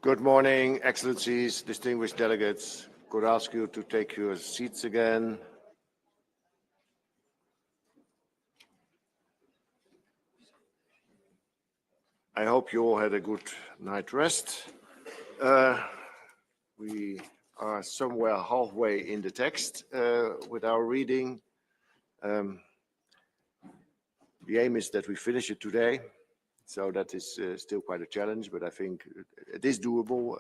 Good morning, Excellencies, distinguished delegates. Could I ask you to take your seats again? I hope you all had a good night rest. We are somewhere halfway in the text with our reading. The aim is that we finish it today, so that is still quite a challenge, but I think it is doable.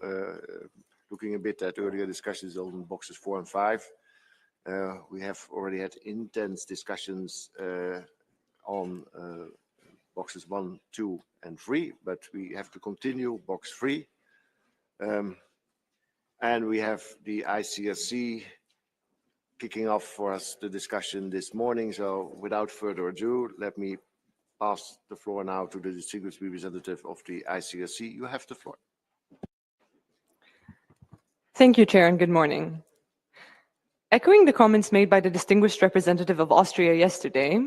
Looking a bit at earlier discussions on boxes 4 and 5, we have already had intense discussions on boxes 1, 2, and 3, but we have to continue box 3. And we have the ICRC kicking off for us the discussion this morning. So without further ado, let me pass the floor now to the distinguished representative of the ICRC. You have the floor. Thank you, Chair, and good morning. Echoing the comments made by the distinguished representative of Austria yesterday,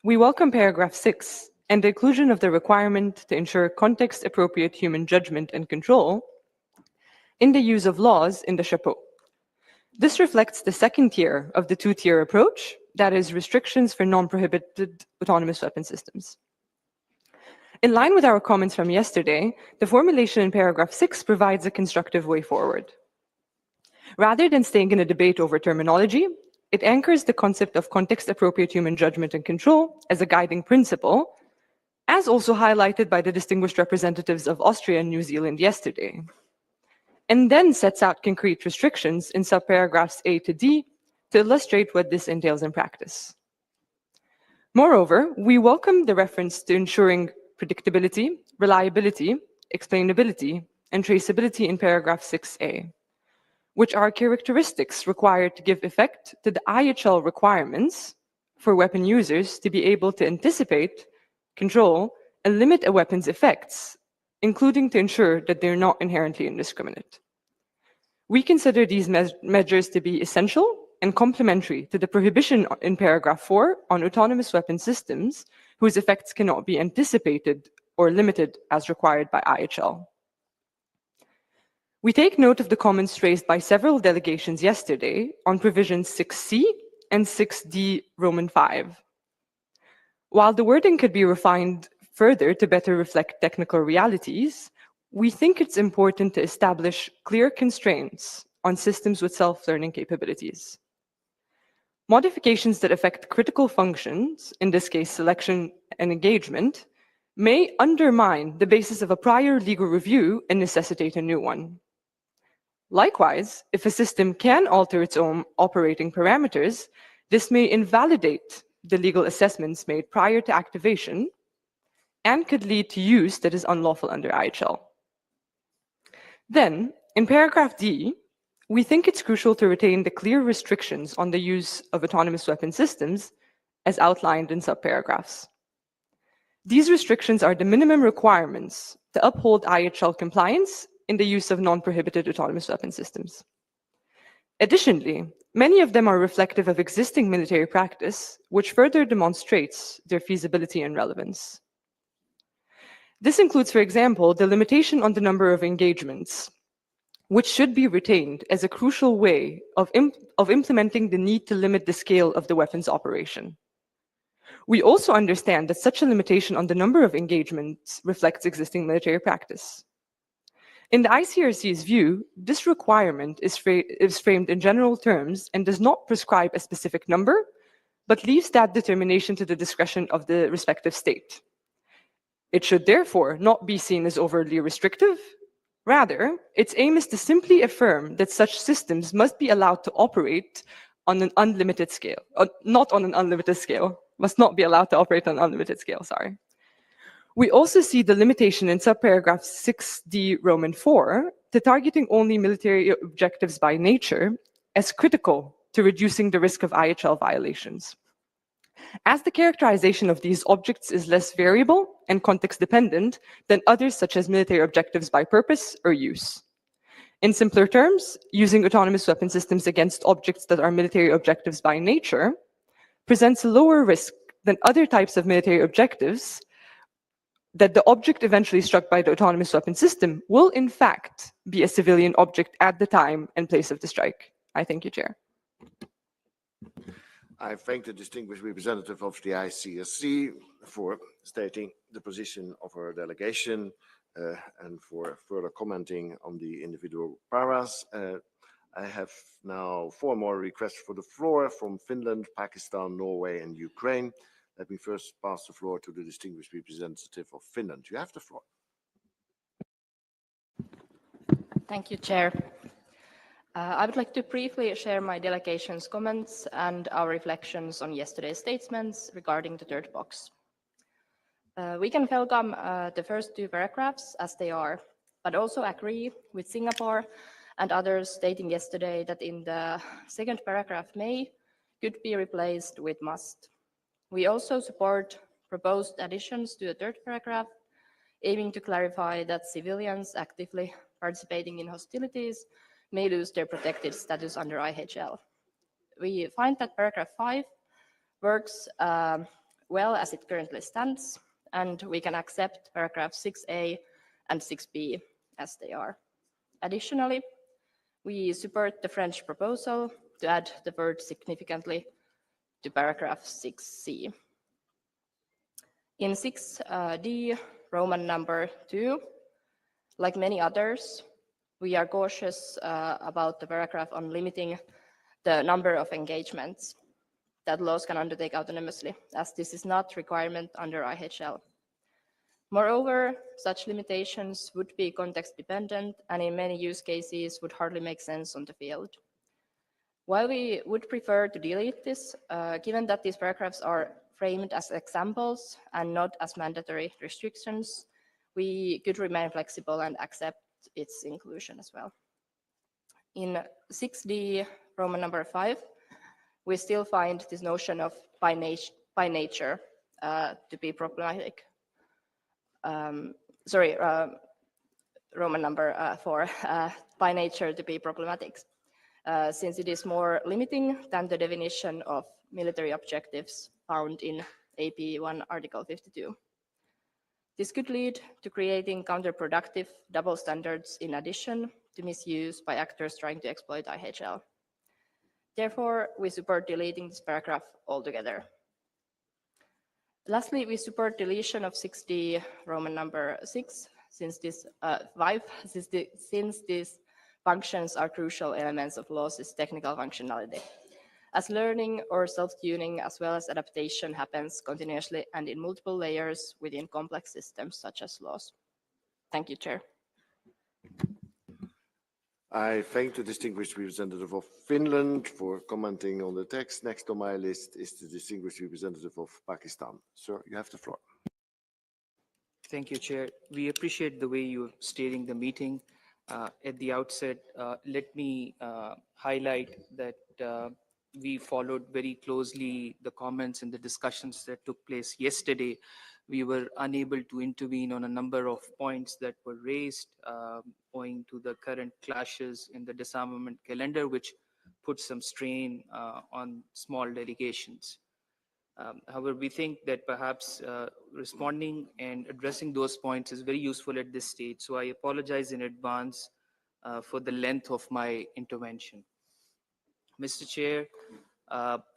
we welcome paragraph 6 and the inclusion of the requirement to ensure context-appropriate human judgment and control in the use of laws in the chapeau. This reflects the second tier of the two-tier approach, that is, restrictions for non-prohibited autonomous weapon systems. In line with our comments from yesterday, the formulation in paragraph 6 provides a constructive way forward. Rather than staying in a debate over terminology, it anchors the concept of context-appropriate human judgment and control as a guiding principle, as also highlighted by the distinguished representatives of Austria and New Zealand yesterday, and then sets out concrete restrictions in subparagraphs A to D to illustrate what this entails in practice. Moreover, we welcome the reference to ensuring predictability, reliability, explainability, and traceability in paragraph 6A, which are characteristics required to give effect to the IHL requirements for weapon users to be able to anticipate, control, and limit a weapon's effects, including to ensure that they're not inherently indiscriminate. We consider these measures to be essential and complementary to the prohibition in paragraph 4 on autonomous weapon systems whose effects cannot be anticipated or limited as required by IHL. We take note of the comments raised by several delegations yesterday on provisions 6C and 6D Roman 5. While the wording could be refined further to better reflect technical realities, we think it's important to establish clear constraints on systems with self-learning capabilities. Modifications that affect critical functions, in this case selection and engagement, may undermine the basis of a prior legal review and necessitate a new one. Likewise, if a system can alter its own operating parameters, this may invalidate the legal assessments made prior to activation and could lead to use that is unlawful under IHL. Then, in paragraph D, we think it's crucial to retain the clear restrictions on the use of autonomous weapon systems as outlined in subparagraphs. These restrictions are the minimum requirements to uphold IHL compliance in the use of non-prohibited autonomous weapon systems. Additionally, many of them are reflective of existing military practice, which further demonstrates their feasibility and relevance. This includes, for example, the limitation on the number of engagements, which should be retained as a crucial way of implementing the need to limit the scale of the weapon's operation. We also understand that such a limitation on the number of engagements reflects existing military practice. In the ICRC's view, this requirement is framed in general terms and does not prescribe a specific number, but leaves that determination to the discretion of the respective state. It should therefore not be seen as overly restrictive. Rather, its aim is to simply affirm that such systems must be allowed to operate on an unlimited scale, not on an unlimited scale, must not be allowed to operate on an unlimited scale, sorry. We also see the limitation in subparagraph 6D Roman 4 to targeting only military objectives by nature as critical to reducing the risk of IHL violations. As the characterization of these objects is less variable and context-dependent than others such as military objectives by purpose or use. In simpler terms, using autonomous weapon systems against objects that are military objectives by nature presents a lower risk than other types of military objectives that the object eventually struck by the autonomous weapon system will in fact be a civilian object at the time and place of the strike. I thank you, Chair. I thank the distinguished representative of the ICSC for stating the position of her delegation and for further commenting on the individual paras. I have now 4 more requests for the floor from Finland, Pakistan, Norway, and Ukraine. Let me first pass the floor to the distinguished representative of Finland. You have the floor. Thank you, Chair. I would like to briefly share my delegation's comments and our reflections on yesterday's statements regarding the third box. We can welcome the first 2 paragraphs as they are, but also agree with Singapore and others stating yesterday that in the second paragraph may could be replaced with must. We also support proposed additions to the third paragraph, aiming to clarify that civilians actively participating in hostilities may lose their protected status under IHL. We find that paragraph 5 works well as it currently stands, and we can accept paragraph 6a and 6b as they are. Additionally, we support the French proposal to add the word significantly to paragraph 6c. In 6d, Roman number 2, like many others, we are cautious about the paragraph on limiting the number of engagements that laws can undertake autonomously, as this is not a requirement under IHL. Moreover, such limitations would be context-dependent and in many use cases would hardly make sense on the field. While we would prefer to delete this, given that these paragraphs are framed as examples and not as mandatory restrictions, we could remain flexible and accept its inclusion as well. In 6d, Roman number 5, we still find this notion of by nature to be problematic. Roman number 4, by nature to be problematic, since it is more limiting than the definition of military objectives found in AP1 Article 52. This could lead to creating counterproductive double standards in addition to misuse by actors trying to exploit IHL. Therefore, we support deleting this paragraph altogether. Lastly, we support deletion of 6d Roman number 6, since these functions are crucial elements of law's technical functionality, as learning or self-tuning as well as adaptation happens continuously and in multiple layers within complex systems such as laws. Thank you, Chair. I thank the distinguished representative of Finland for commenting on the text. Next on my list is the distinguished representative of Pakistan. Sir, you have the floor. Thank you, Chair. We appreciate the way you're steering the meeting. At the outset, let me highlight that we followed very closely the comments and the discussions that took place yesterday. We were unable to intervene on a number of points that were raised owing to the current clashes in the disarmament calendar, which put some strain on small delegations. However, we think that perhaps responding and addressing those points is very useful at this stage. So I apologize in advance for the length of my intervention. Mr. Chair,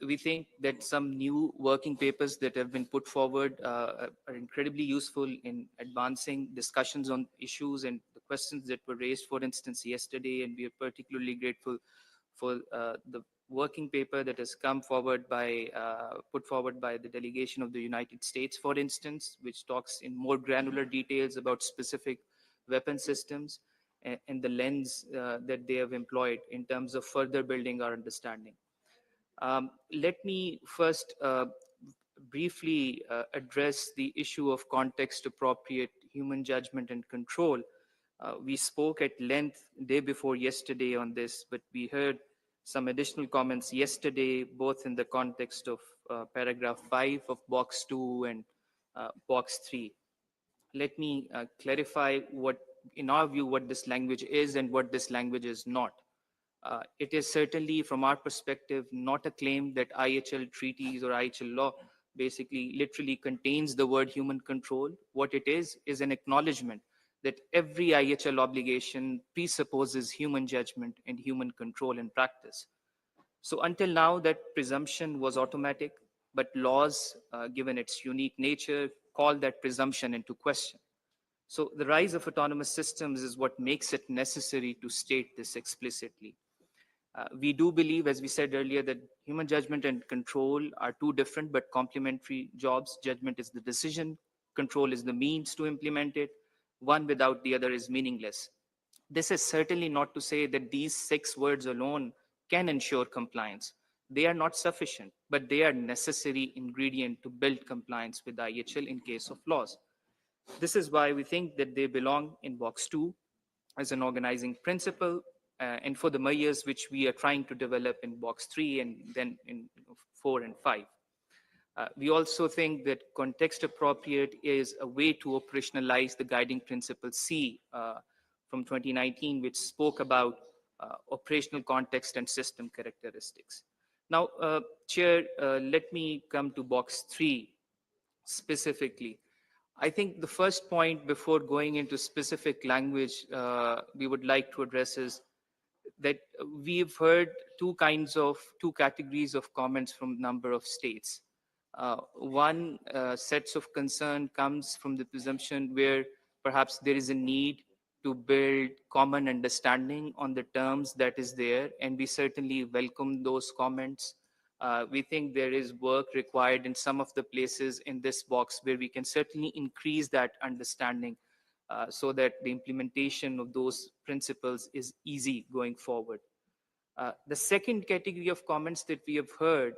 we think that some new working papers that have been put forward are incredibly useful in advancing discussions on issues and the questions that were raised, for instance, yesterday, and we are particularly grateful for the working paper that has come forward put forward by the delegation of the United States, for instance, which talks in more granular details about specific weapon systems and the lens that they have employed in terms of further building our understanding. Let me first briefly address the issue of context-appropriate human judgment and control. We spoke at length day before yesterday on this, but we heard some additional comments yesterday, both in the context of paragraph 5 of box 2 and box 3. Let me clarify what, in our view, what this language is and what this language is not. It is certainly, from our perspective, not a claim that IHL treaties or IHL law basically literally contains the word human control. What it is an acknowledgement that every IHL obligation presupposes human judgment and human control in practice. So until now, that presumption was automatic, but laws, given its unique nature, call that presumption into question. So the rise of autonomous systems is what makes it necessary to state this explicitly. We do believe, as we said earlier, that human judgment and control are two different but complementary jobs. Judgment is the decision, control is the means to implement it. One without the other is meaningless. This is certainly not to say that these 6 words alone can ensure compliance. They are not sufficient, but they are necessary ingredient to build compliance with IHL in case of laws. This is why we think that they belong in box 2 as an organizing principle, and for the measures which we are trying to develop in box 3 and then in 4 and 5. We also think that context appropriate is a way to operationalize the guiding principle C from 2019, which spoke about operational context and system characteristics. Now, Chair, let me come to box 3 specifically. I think the first point before going into specific language we would like to address is that we've heard two categories of comments from a number of states. One sets of concern comes from the presumption where perhaps there is a need to build common understanding on the terms that is there, and we certainly welcome those comments. We think there is work required in some of the places in this box where we can certainly increase that understanding so that the implementation of those principles is easy going forward. The second category of comments that we have heard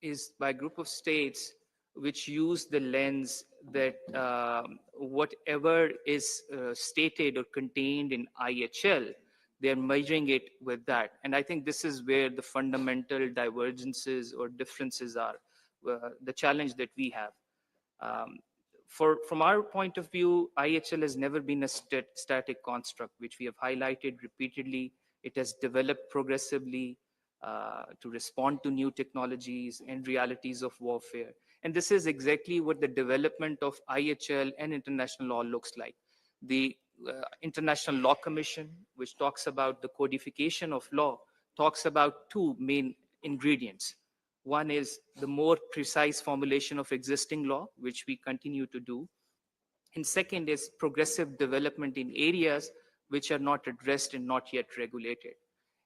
is by a group of states which use the lens that whatever is stated or contained in IHL, they're measuring it with that. And I think this is where the fundamental divergences or differences are, the challenge that we have. From our point of view, IHL has never been a static construct, which we have highlighted repeatedly. It has developed progressively to respond to new technologies and realities of warfare. And this is exactly what the development of IHL and international law looks like. The International Law Commission, which talks about the codification of law, talks about two main ingredients. One is the more precise formulation of existing law, which we continue to do. And second is progressive development in areas which are not addressed and not yet regulated.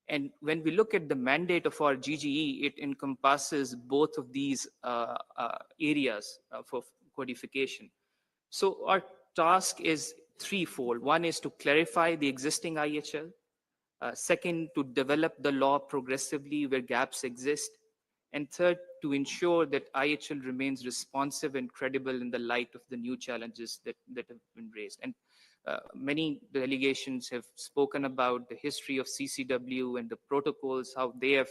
And when we look at the mandate of our GGE, it encompasses both of these areas for codification. So our task is threefold. One is to clarify the existing IHL. Second, to develop the law progressively where gaps exist. And third, to ensure that IHL remains responsive and credible in the light of the new challenges that have been raised. And many delegations have spoken about the history of CCW and the protocols, how they have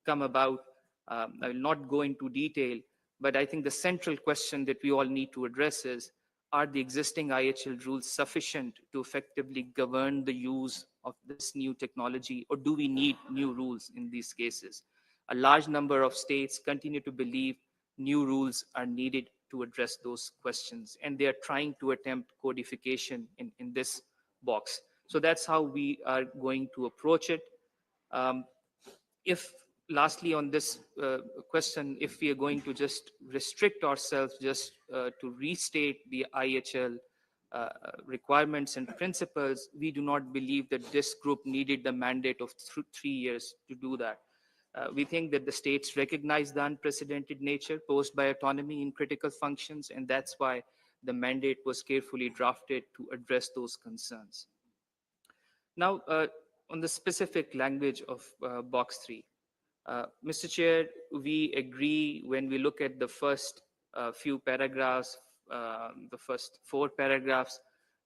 come about. I will not go into detail, but I think the central question that we all need to address is, are the existing IHL rules sufficient to effectively govern the use of this new technology, or do we need new rules in these cases? A large number of states continue to believe new rules are needed to address those questions, and they are trying to attempt codification in this box. So that's how we are going to approach it. If lastly on this question, if we are going to just restrict ourselves just to restate the IHL requirements and principles, we do not believe that this group needed the mandate of 3 years to do that. We think that the states recognize the unprecedented nature posed by autonomy in critical functions, and that's why the mandate was carefully drafted to address those concerns. Now, on the specific language of box 3, Mr. Chair, we agree when we look at the first few paragraphs, the first 4 paragraphs,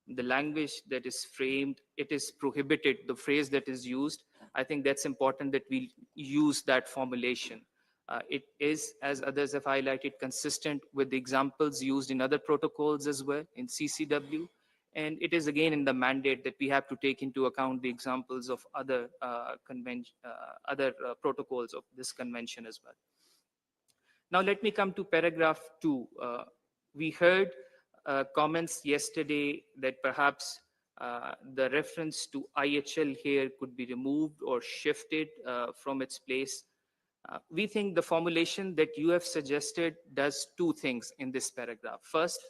the language that is framed, it is prohibited, the phrase that is used. I think that's important that we use that formulation. It is, as others have highlighted, consistent with the examples used in other protocols as well in CCW. And it is again in the mandate that we have to take into account the examples of other protocols of this convention as well. Now let me come to paragraph 2. We heard comments yesterday that perhaps the reference to IHL here could be removed or shifted from its place. We think the formulation that you have suggested does two things in this paragraph. First,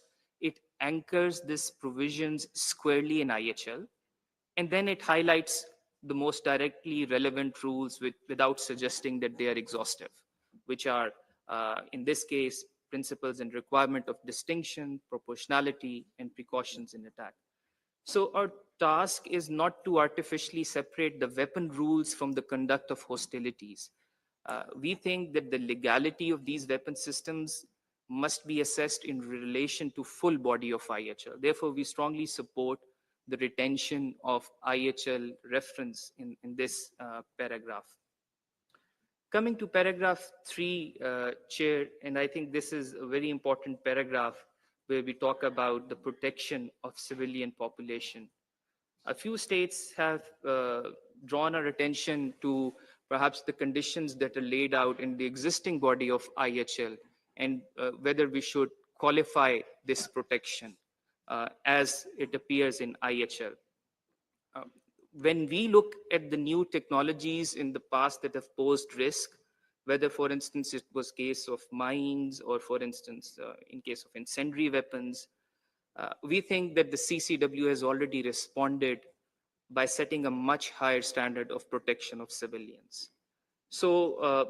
it anchors these provisions squarely in IHL, and then it highlights the most directly relevant rules without suggesting that they are exhaustive, which are, in this case, principles and requirement of distinction, proportionality, and precautions in attack. So our task is not to artificially separate the weapon rules from the conduct of hostilities. We think that the legality of these weapon systems must be assessed in relation to full body of IHL. Therefore, we strongly support the retention of IHL reference in this paragraph. Coming to paragraph 3, Chair, and I think this is a very important paragraph where we talk about the protection of civilian population. A few states have drawn our attention to perhaps the conditions that are laid out in the existing body of IHL and whether we should qualify this protection as it appears in IHL. When we look at the new technologies in the past that have posed risk, whether, for instance, it was case of mines or, for instance, in case of incendiary weapons, we think that the CCW has already responded by setting a much higher standard of protection of civilians. So,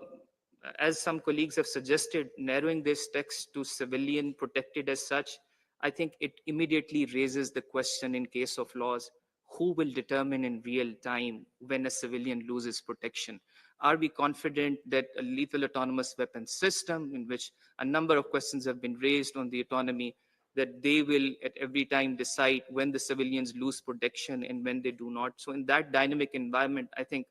as some colleagues have suggested, narrowing this text to civilian protected as such, I think it immediately raises the question in case of laws, who will determine in real time when a civilian loses protection? Are we confident that a lethal autonomous weapon system, in which a number of questions have been raised on the autonomy, that they will at every time decide when the civilians lose protection and when they do not? So in that dynamic environment, I think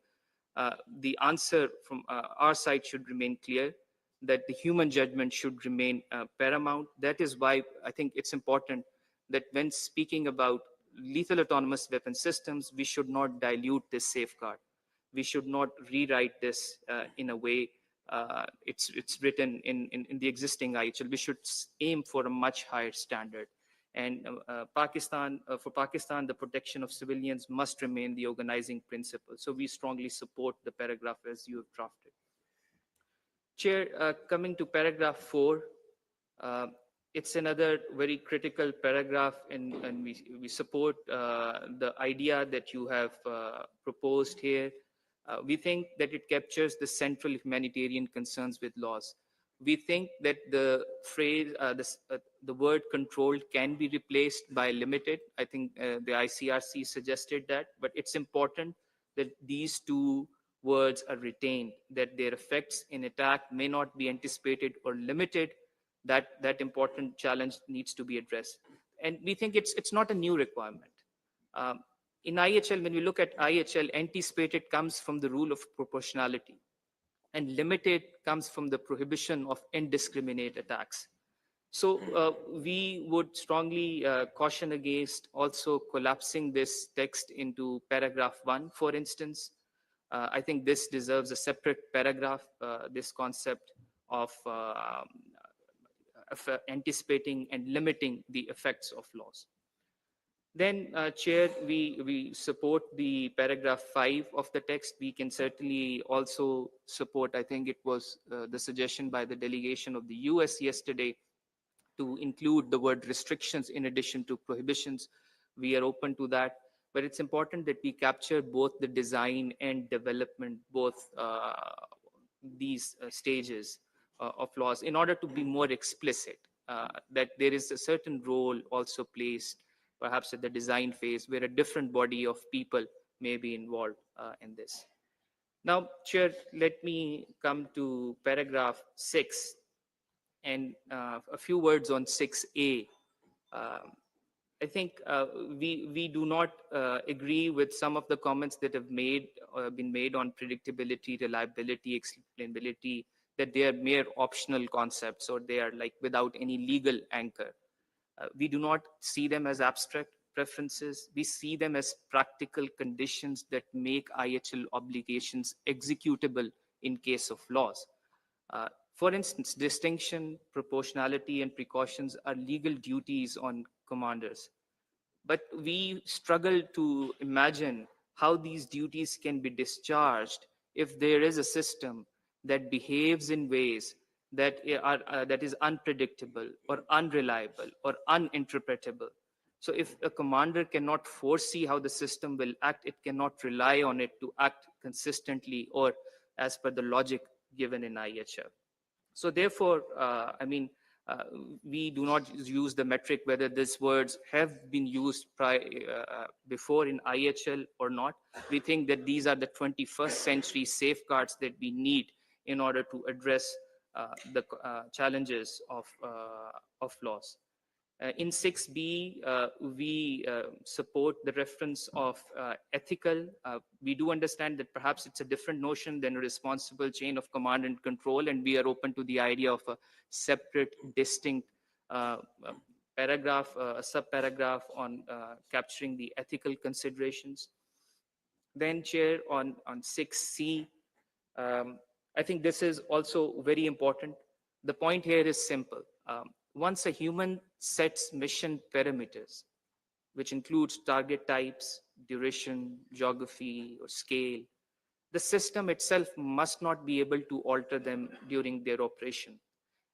the answer from our side should remain clear, that the human judgment should remain paramount. That is why I think it's important that when speaking about lethal autonomous weapon systems, we should not dilute this safeguard. We should not rewrite this in a way it's written in the existing IHL. We should aim for a much higher standard. And for Pakistan, the protection of civilians must remain the organizing principle. So we strongly support the paragraph as you have drafted. Chair, coming to paragraph 4, it's another very critical paragraph, and we support the idea that you have proposed here. We think that it captures the central humanitarian concerns with laws. We think that the phrase, the word controlled can be replaced by limited. I think the ICRC suggested that, but it's important that these two words are retained, that their effects in attack may not be anticipated or limited. That important challenge needs to be addressed. And we think it's not a new requirement. In IHL, when we look at IHL, anticipated comes from the rule of proportionality, and limited comes from the prohibition of indiscriminate attacks. So we would strongly caution against also collapsing this text into paragraph 1, for instance. I think this deserves a separate paragraph, this concept of anticipating and limiting the effects of laws. Then, Chair, we support the paragraph 5 of the text. We can certainly also support, I think it was the suggestion by the delegation of the US yesterday to include the word restrictions in addition to prohibitions. We are open to that. But it's important that we capture both the design and development, both these stages of laws, in order to be more explicit, that there is a certain role also placed perhaps at the design phase where a different body of people may be involved in this. Now, Chair, let me come to paragraph 6 and a few words on 6A. I think we do not agree with some of the comments that have been made on predictability, reliability, explainability, that they are mere optional concepts or they are like without any legal anchor. We do not see them as abstract preferences. We see them as practical conditions that make IHL obligations executable in case of laws. For instance, distinction, proportionality, and precautions are legal duties on commanders. But we struggle to imagine how these duties can be discharged if there is a system that behaves in ways that is unpredictable or unreliable or uninterpretable. So if a commander cannot foresee how the system will act, it cannot rely on it to act consistently or as per the logic given in IHL. So therefore, uh, we do not use the metric whether these words have been used before in IHL or not. We think that these are the 21st century safeguards that we need in order to address the challenges of laws. In 6b, we support the reference of ethical. We do understand that perhaps it's a different notion than a responsible chain of command and control, and we are open to the idea of a separate, distinct paragraph, a subparagraph on capturing the ethical considerations. Then, Chair, on 6c, I think this is also very important. The point here is simple. Once a human sets mission parameters, which includes target types, duration, geography, or scale, the system itself must not be able to alter them during their operation.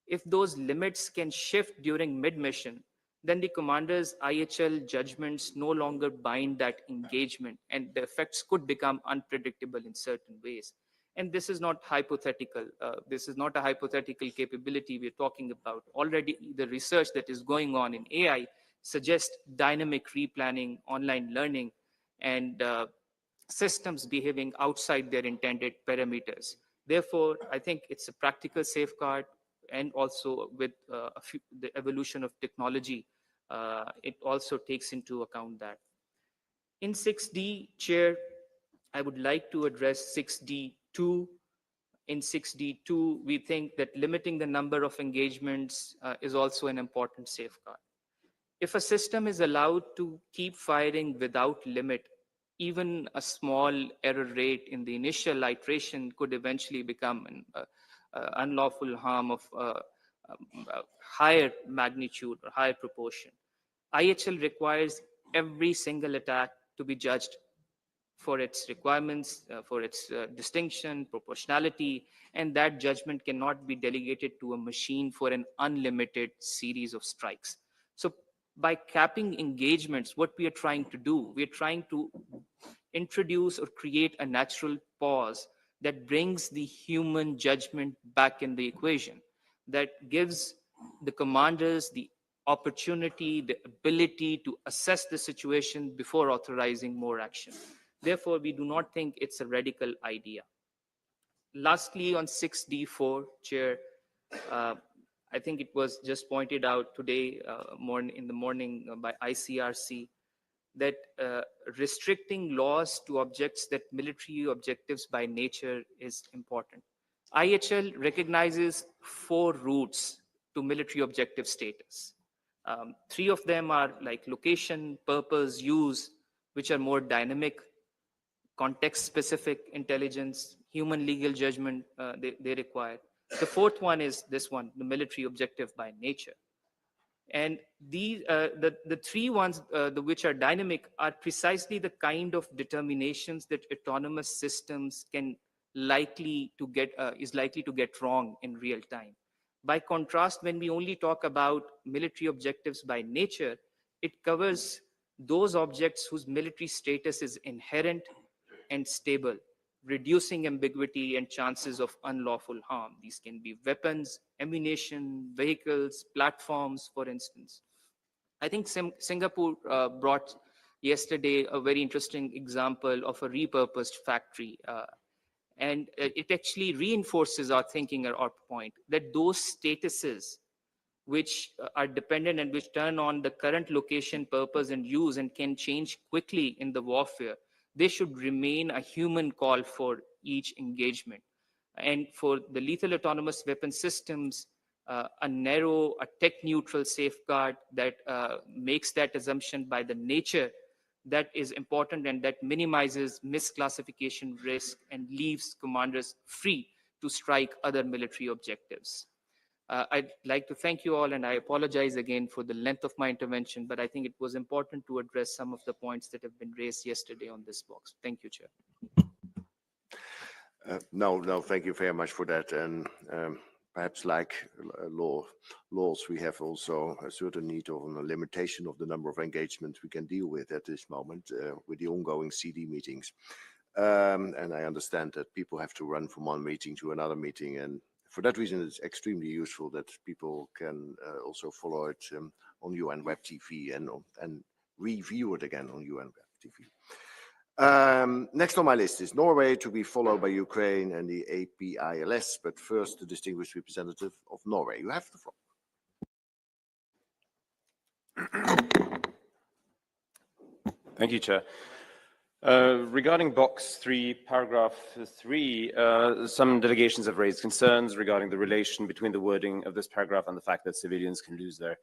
If those limits can shift during mid-mission, then the commander's IHL judgments no longer bind that engagement, and the effects could become unpredictable in certain ways. And this is not hypothetical. This is not a hypothetical capability we're talking about. Already, the research that is going on in AI suggests dynamic replanning, online learning, and systems behaving outside their intended parameters. Therefore, I think it's a practical safeguard, and also with the evolution of technology, it also takes into account that. In 6D, Chair, I would like to address 6D2. In 6D2, we think that limiting the number of engagements is also an important safeguard. If a system is allowed to keep firing without limit, even a small error rate in the initial iteration could eventually become an unlawful harm of higher magnitude or higher proportion. IHL requires every single attack to be judged for its requirements, for its distinction, proportionality, and that judgment cannot be delegated to a machine for an unlimited series of strikes. So by capping engagements, what we are trying to do, we are trying to introduce or create a natural pause that brings the human judgment back in the equation, that gives the commanders the opportunity, the ability to assess the situation before authorizing more action. Therefore, we do not think it's a radical idea. Lastly, on 6D4, Chair, I think it was just pointed out today in the morning by ICRC that restricting laws to objects that military objectives by nature is important. IHL recognizes 4 routes to military objective status. 3 of them are like location, purpose, use, which are more dynamic, context-specific intelligence, human legal judgment they require. The 4th one is this one, the military objective by nature. And the 3 ones which are dynamic are precisely the kind of determinations that autonomous systems is likely to get wrong in real time. By contrast, when we only talk about military objectives by nature, it covers those objects whose military status is inherent and stable, reducing ambiguity and chances of unlawful harm. These can be weapons, ammunition, vehicles, platforms, for instance. I think Singapore brought yesterday a very interesting example of a repurposed factory. And it actually reinforces our thinking at our point that those statuses which are dependent and which turn on the current location, purpose, and use and can change quickly in the warfare, they should remain a human call for each engagement. And for the lethal autonomous weapon systems, a narrow, a tech-neutral safeguard that makes that assumption by the nature that is important and that minimizes misclassification risk and leaves commanders free to strike other military objectives. I'd like to thank you all, and I apologize again for the length of my intervention, but I think it was important to address some of the points that have been raised yesterday on this box. Thank you, Chair. No, thank you very much for that. And perhaps like laws, we have also a certain need of a limitation of the number of engagements we can deal with at this moment with the ongoing CD meetings. And I understand that people have to run from one meeting to another meeting. And for that reason, it's extremely useful that people can also follow it on UN Web TV and review it again on UN Web TV. Next on my list is Norway, to be followed by Ukraine and the APILS. But first, the distinguished representative of Norway. You have the floor. Thank you, Chair. Regarding box 3, paragraph 3, some delegations have raised concerns regarding the relation between the wording of this paragraph and the fact that civilians can lose their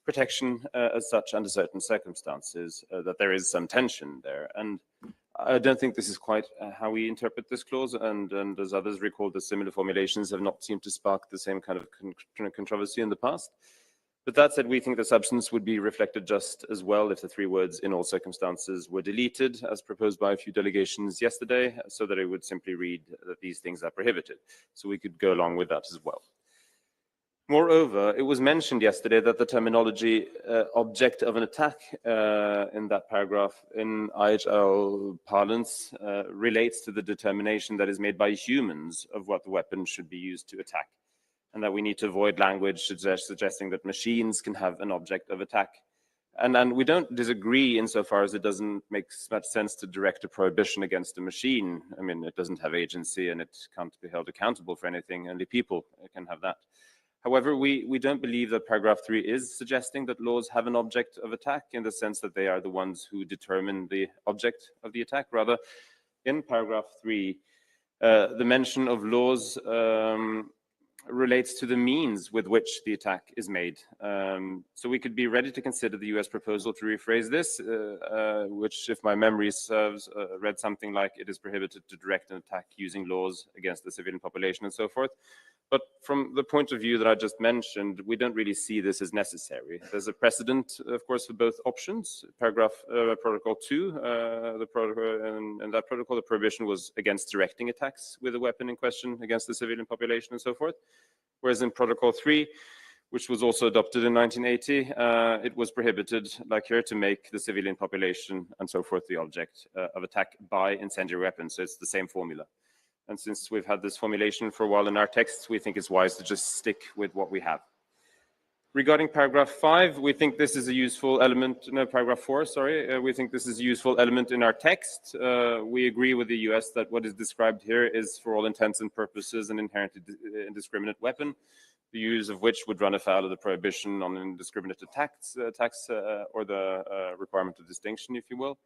protection as such under certain circumstances, that there is some tension there. And I don't think this is quite how we interpret this clause, and as others recall, the similar formulations have not seemed to spark the same kind of controversy in the past. But that said, we think the substance would be reflected just as well if the 3 words "in all circumstances" were deleted, as proposed by a few delegations yesterday, so that it would simply read that these things are prohibited. So we could go along with that as well. Moreover, it was mentioned yesterday that the terminology object of an attack in that paragraph in IHL parlance relates to the determination that is made by humans of what the weapon should be used to attack, and that we need to avoid language suggesting that machines can have an object of attack. And we don't disagree insofar as it doesn't make much sense to direct a prohibition against a machine. I mean, it doesn't have agency and it can't be held accountable for anything. Only people can have that. However, we don't believe that paragraph 3 is suggesting that laws have an object of attack in the sense that they are the ones who determine the object of the attack. Rather, in paragraph 3, the mention of laws relates to the means with which the attack is made. So we could be ready to consider the US proposal to rephrase this, which, if my memory serves, read something like it is prohibited to direct an attack using laws against the civilian population and so forth. But from the point of view that I just mentioned, we don't really see this as necessary. There's a precedent, of course, for both options. Protocol 2, in that protocol, the prohibition was against directing attacks with a weapon in question against the civilian population and so forth. Whereas in Protocol 3, which was also adopted in 1980, it was prohibited, like here, to make the civilian population and so forth the object of attack by incendiary weapons. So it's the same formula. And since we've had this formulation for a while in our texts, we think it's wise to just stick with what we have. Regarding paragraph 5, we think this is a useful element, no, paragraph 4, sorry. We think this is a useful element in our text. We agree with the US that what is described here is, for all intents and purposes, an inherently indiscriminate weapon, the use of which would run afoul of the prohibition on indiscriminate attacks or the requirement of distinction, if you will,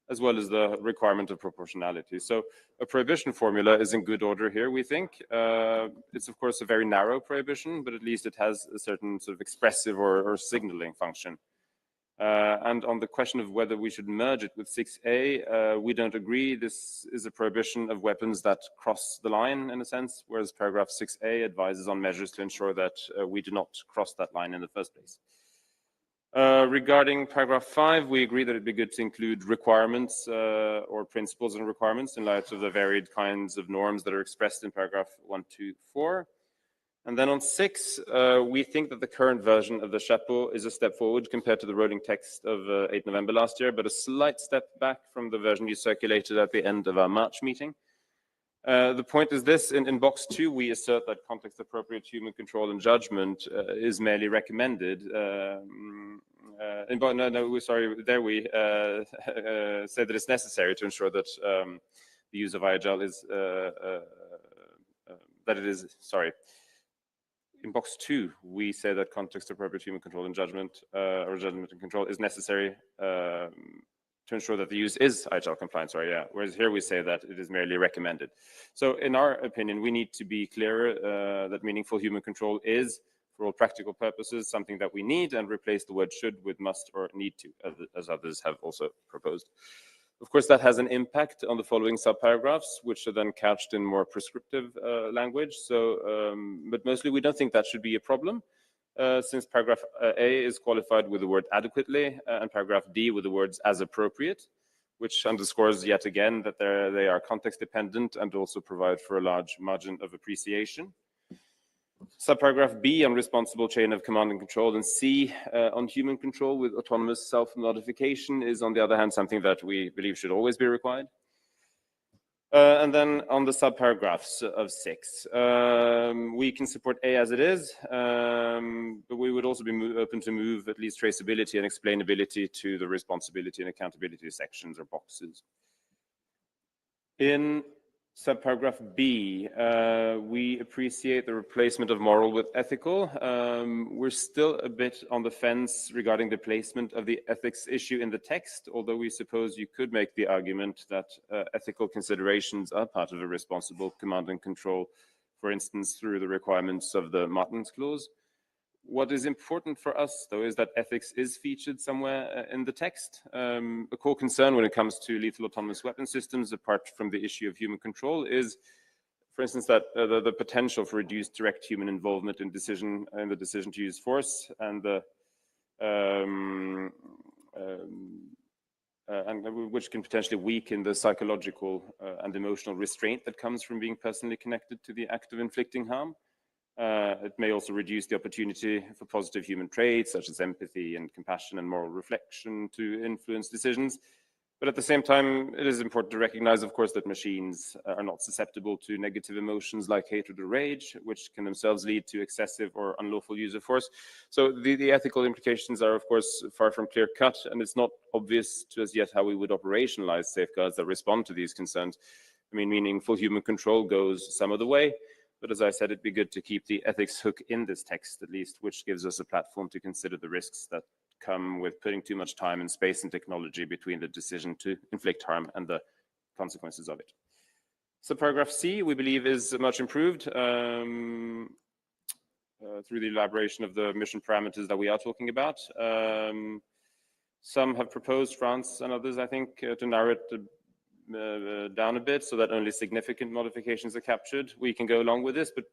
as well as the requirement of proportionality. So a prohibition formula is in good order here, we think. It's, of course, a very narrow prohibition, but at least it has a certain sort of expressive or signaling function. And on the question of whether we should merge it with 6A, we don't agree. This is a prohibition of weapons that cross the line, in a sense, whereas paragraph 6A advises on measures to ensure that we do not cross that line in the first place. Regarding paragraph 5, we agree that it'd be good to include requirements or principles and requirements in light of the varied kinds of norms that are expressed in paragraph 1, 2, 4. And then on 6, we think that the current version of the chapeau is a step forward compared to the rolling text of 8 November last year, but a slight step back from the version you circulated at the end of our March meeting. The point is this: in box 2, we assert that context-appropriate human control and judgment is merely recommended. There we say that it's necessary to ensure that the use of IHL is in box 2, we say that context-appropriate human control and judgment, or judgment and control, is necessary to ensure that the use is IHL compliant, whereas here we say that it is merely recommended. So in our opinion, we need to be clearer that meaningful human control is, for all practical purposes, something that we need, and replace the word should with must or need to, as others have also proposed. Of course, that has an impact on the following subparagraphs, which are then couched in more prescriptive language. So, but mostly we don't think that should be a problem, since paragraph A is qualified with the word adequately, and paragraph D with the words as appropriate, which underscores yet again that they are context dependent and also provide for a large margin of appreciation. Subparagraph B on responsible chain of command and control, and C on human control with autonomous self-modification is, on the other hand, something that we believe should always be required. And then on the subparagraphs of 6, we can support A as it is, but we would also be open to move at least traceability and explainability to the responsibility and accountability sections or boxes. In subparagraph B, we appreciate the replacement of moral with ethical. We're still a bit on the fence regarding the placement of the ethics issue in the text, although we suppose you could make the argument that ethical considerations are part of a responsible command and control, for instance, through the requirements of the Martens Clause. What is important for us, though, is that ethics is featured somewhere in the text. A core concern when it comes to lethal autonomous weapon systems, apart from the issue of human control, is, for instance, that the potential for reduced direct human involvement in the decision to use force, and which can potentially weaken the psychological and emotional restraint that comes from being personally connected to the act of inflicting harm. It may also reduce the opportunity for positive human traits such as empathy and compassion and moral reflection to influence decisions. But at the same time, it is important to recognize, of course, that machines are not susceptible to negative emotions like hatred or rage, which can themselves lead to excessive or unlawful use of force. So the ethical implications are, of course, far from clear-cut, and it's not obvious to us yet how we would operationalize safeguards that respond to these concerns. I mean, meaningful human control goes some of the way, but as I said, it'd be good to keep the ethics hook in this text at least, which gives us a platform to consider the risks that come with putting too much time and space and technology between the decision to inflict harm and the consequences of it. So paragraph C, we believe, is much improved through the elaboration of the mission parameters that we are talking about. Some have proposed, France and others, I think, to narrow it down a bit so that only significant modifications are captured. We can go along with this, but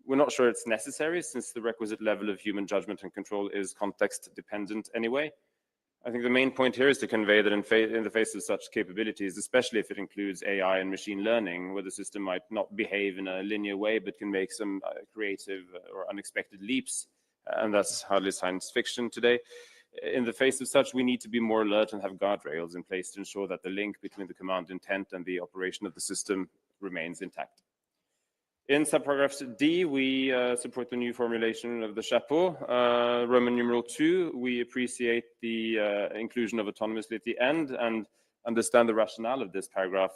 we're not sure it's necessary since the requisite level of human judgment and control is context dependent anyway. I think the main point here is to convey that in the face of such capabilities, especially if it includes AI and machine learning, where the system might not behave in a linear way but can make some creative or unexpected leaps, and that's hardly science fiction today. In the face of such, we need to be more alert and have guardrails in place to ensure that the link between the command intent and the operation of the system remains intact. In subparagraph D, we support the new formulation of the chapeau. Roman numeral 2, we appreciate the inclusion of autonomously at the end and understand the rationale of this paragraph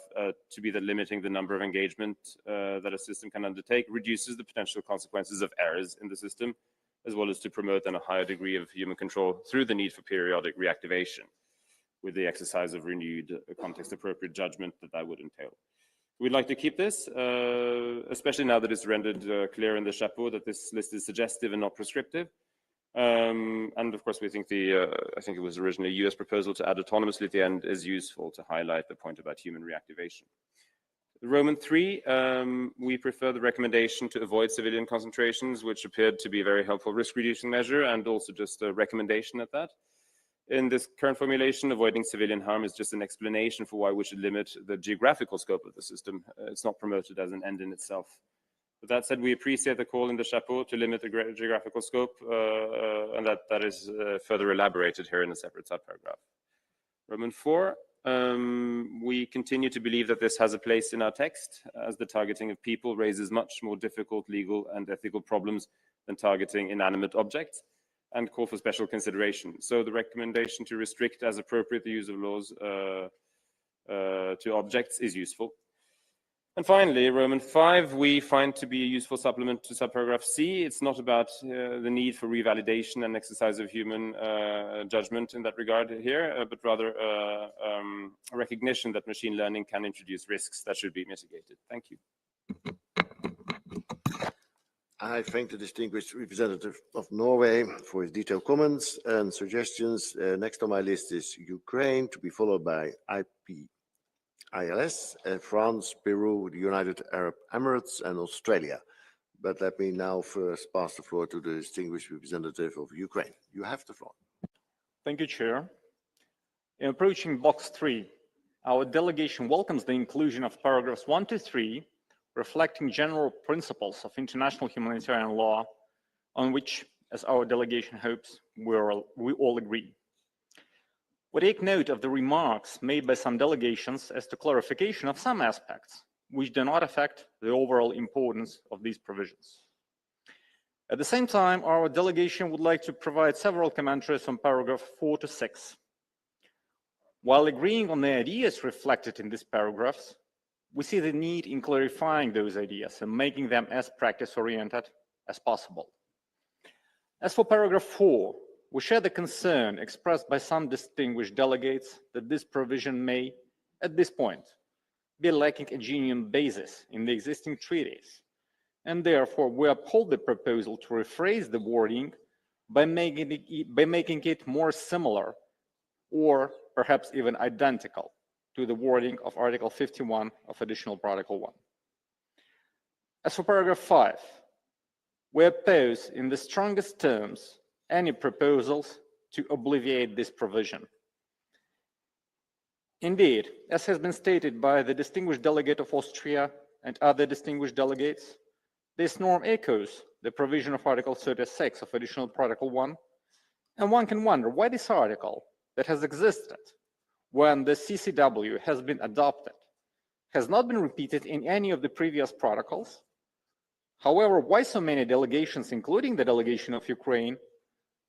to be that limiting the number of engagement that a system can undertake reduces the potential consequences of errors in the system, as well as to promote then a higher degree of human control through the need for periodic reactivation with the exercise of renewed context-appropriate judgment that would entail. We'd like to keep this, especially now that it's rendered clear in the chapeau that this list is suggestive and not prescriptive. And of course, we think I think it was originally a US proposal to add autonomously at the end is useful to highlight the point about human reactivation. The Roman 3, we prefer the recommendation to avoid civilian concentrations, which appeared to be a very helpful risk-reducing measure and also just a recommendation at that. In this current formulation, avoiding civilian harm is just an explanation for why we should limit the geographical scope of the system. It's not promoted as an end in itself. With that said, we appreciate the call in the chapeau to limit the geographical scope, and that is further elaborated here in a separate subparagraph. Roman 4, we continue to believe that this has a place in our text, as the targeting of people raises much more difficult legal and ethical problems than targeting inanimate objects, and call for special consideration. So the recommendation to restrict as appropriate the use of laws to objects is useful. And finally, Roman 5, we find to be a useful supplement to subparagraph C. It's not about the need for revalidation and exercise of human judgment in that regard here, but rather a recognition that machine learning can introduce risks that should be mitigated. Thank you. I thank the distinguished representative of Norway for his detailed comments and suggestions. Next on my list is Ukraine, to be followed by IPILS, France, Peru, the United Arab Emirates, and Australia. But let me now first pass the floor to the distinguished representative of Ukraine. You have the floor. Thank you, Chair. In approaching Box 3, our delegation welcomes the inclusion of paragraphs 1 to 3, reflecting general principles of international humanitarian law, on which, as our delegation hopes, we all agree. We take note of the remarks made by some delegations as to clarification of some aspects, which do not affect the overall importance of these provisions. At the same time, our delegation would like to provide several commentaries on paragraph 4 to 6. While agreeing on the ideas reflected in these paragraphs, we see the need in clarifying those ideas and making them as practice-oriented as possible. As for paragraph 4, we share the concern expressed by some distinguished delegates that this provision may, at this point, be lacking a genuine basis in the existing treaties, and therefore we uphold the proposal to rephrase the wording by making it more similar or perhaps even identical to the wording of Article 51 of Additional Protocol 1. As for paragraph 5, we oppose in the strongest terms any proposals to obviate this provision. Indeed, as has been stated by the distinguished delegate of Austria and other distinguished delegates, this norm echoes the provision of Article 36 of Additional Protocol 1, and one can wonder why this article that has existed when the CCW has been adopted has not been repeated in any of the previous protocols. However, why so many delegations, including the delegation of Ukraine,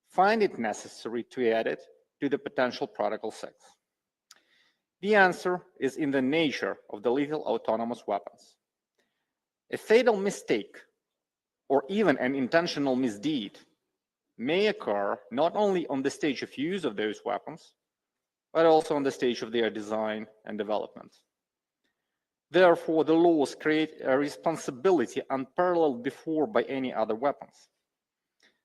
find it necessary to add it to the potential Protocol 6? The answer is in the nature of the lethal autonomous weapons. A fatal mistake or even an intentional misdeed may occur not only on the stage of use of those weapons, but also on the stage of their design and development. Therefore, the laws create a responsibility unparalleled before by any other weapons.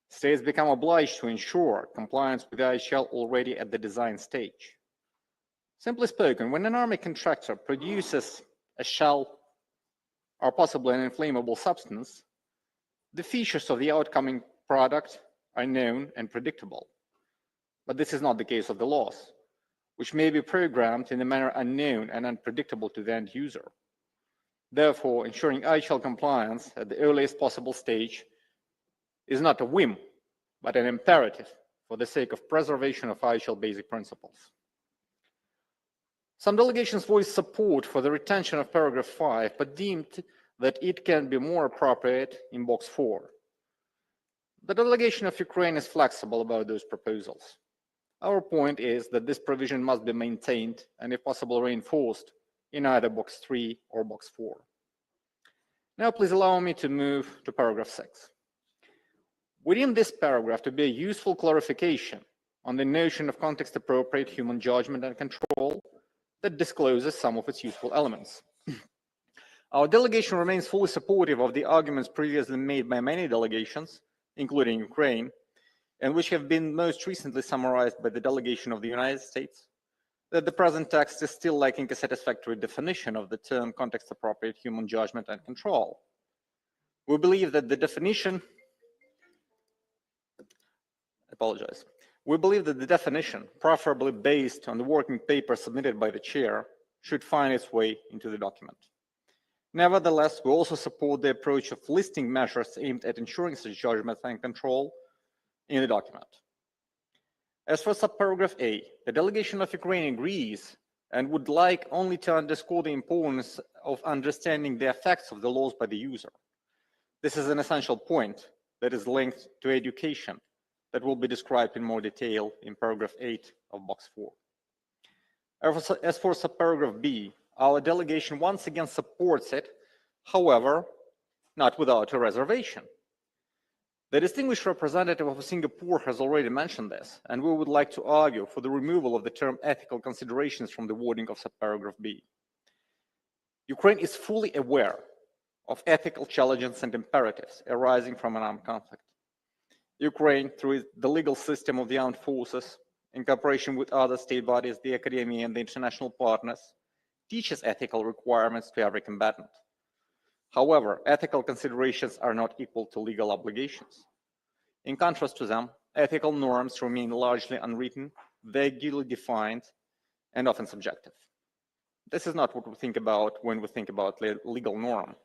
States become obliged to ensure compliance with the IHL already at the design stage. Simply spoken, when an army contractor produces a shell or possibly an inflammable substance, the features of the outcoming product are known and predictable. But this is not the case of the laws, which may be programmed in a manner unknown and unpredictable to the end user. Therefore, ensuring IHL compliance at the earliest possible stage is not a whim, but an imperative for the sake of preservation of IHL basic principles. Some delegations voiced support for the retention of paragraph 5, but deemed that it can be more appropriate in box 4. The delegation of Ukraine is flexible about those proposals. Our point is that this provision must be maintained and, if possible, reinforced in either box 3 or box 4. Now, please allow me to move to paragraph 6. We deem this paragraph to be a useful clarification on the notion of context-appropriate human judgment and control that discloses some of its useful elements. Our delegation remains fully supportive of the arguments previously made by many delegations, including Ukraine, and which have been most recently summarized by the delegation of the United States, that the present text is still lacking a satisfactory definition of the term context-appropriate human judgment and control. We believe that the definition, preferably based on the working paper submitted by the chair, should find its way into the document. Nevertheless, we also support the approach of listing measures aimed at ensuring such judgment and control in the document. As for subparagraph A, the delegation of Ukraine agrees and would like only to underscore the importance of understanding the effects of the laws by the user. This is an essential point that is linked to education that will be described in more detail in paragraph 8 of box 4. As for subparagraph B, our delegation once again supports it, however, not without a reservation. The distinguished representative of Singapore has already mentioned this, and we would like to argue for the removal of the term ethical considerations from the wording of subparagraph B. Ukraine is fully aware of ethical challenges and imperatives arising from an armed conflict. Ukraine, through the legal system of the armed forces, in cooperation with other state bodies, the academia, and the international partners, teaches ethical requirements to every combatant. However, ethical considerations are not equal to legal obligations. In contrast to them, ethical norms remain largely unwritten, vaguely defined, and often subjective. This is not what we think about when we think about legal norm.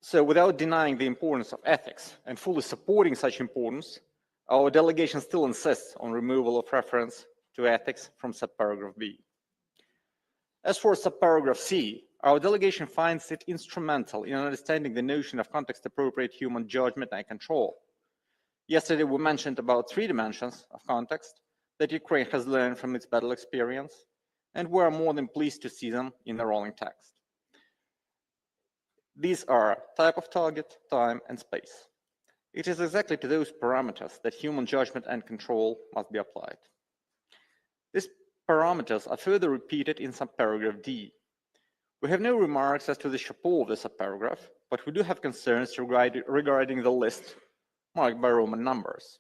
So without denying the importance of ethics and fully supporting such importance, our delegation still insists on removal of reference to ethics from subparagraph B. As for subparagraph C, our delegation finds it instrumental in understanding the notion of context-appropriate human judgment and control. Yesterday, we mentioned about 3 dimensions of context that Ukraine has learned from its battle experience, and we are more than pleased to see them in the rolling text. These are type of target, time, and space. It is exactly to those parameters that human judgment and control must be applied. These parameters are further repeated in subparagraph D. We have no remarks as to the chapeau of the subparagraph, but we do have concerns regarding the list marked by Roman numbers.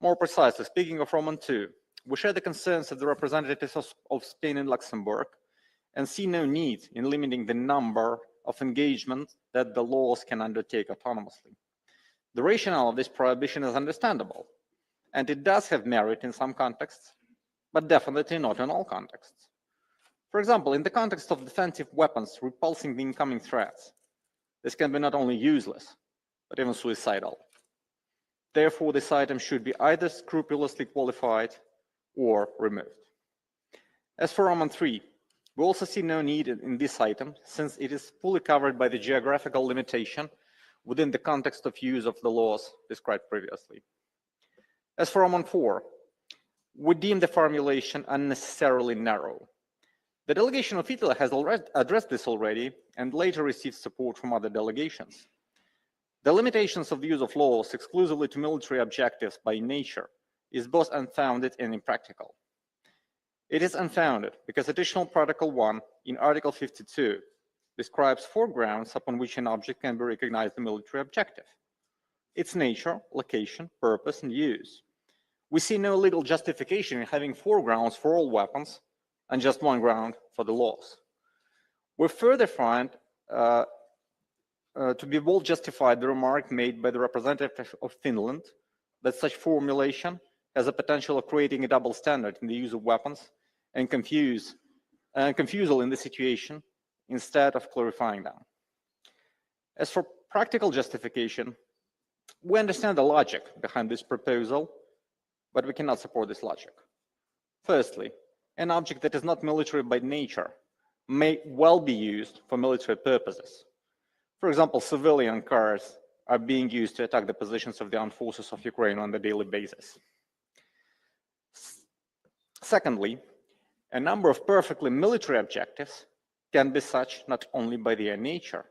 More precisely, speaking of Roman 2, we share the concerns of the representatives of Spain and Luxembourg and see no need in limiting the number of engagements that the laws can undertake autonomously. The rationale of this prohibition is understandable, and it does have merit in some contexts, but definitely not in all contexts. For example, in the context of defensive weapons repulsing the incoming threats, this can be not only useless, but even suicidal. Therefore, this item should be either scrupulously qualified or removed. As for Roman 3, we also see no need in this item since it is fully covered by the geographical limitation within the context of use of the laws described previously. As for Roman 4, we deem the formulation unnecessarily narrow. The delegation of Italy has already addressed this already and later received support from other delegations. The limitations of the use of laws exclusively to military objectives by nature is both unfounded and impractical. It is unfounded because additional Protocol 1 in Article 52 describes 4 grounds upon which an object can be recognized a military objective: its nature, location, purpose, and use. We see no legal justification in having 4 grounds for all weapons and just 1 ground for the laws. We further find to be well justified the remark made by the representative of Finland that such formulation has a potential of creating a double standard in the use of weapons and confusal in the situation instead of clarifying them. As for practical justification, we understand the logic behind this proposal, but we cannot support this logic. Firstly, an object that is not military by nature may well be used for military purposes. For example, civilian cars are being used to attack the positions of the armed forces of Ukraine on a daily basis. Secondly, a number of perfectly military objectives can be such not only by their nature.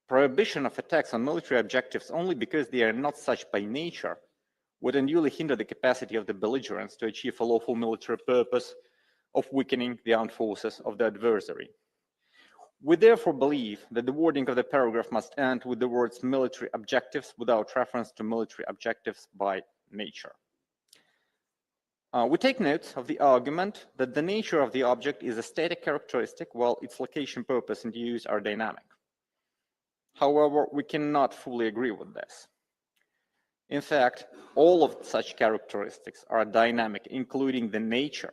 Prohibition of attacks on military objectives only because they are not such by nature would unduly hinder the capacity of the belligerents to achieve a lawful military purpose of weakening the armed forces of the adversary. We therefore believe that the wording of the paragraph must end with the words military objectives without reference to military objectives by nature. We take note of the argument that the nature of the object is a static characteristic while its location, purpose, and use are dynamic. However, we cannot fully agree with this. In fact, all of such characteristics are dynamic, including the nature.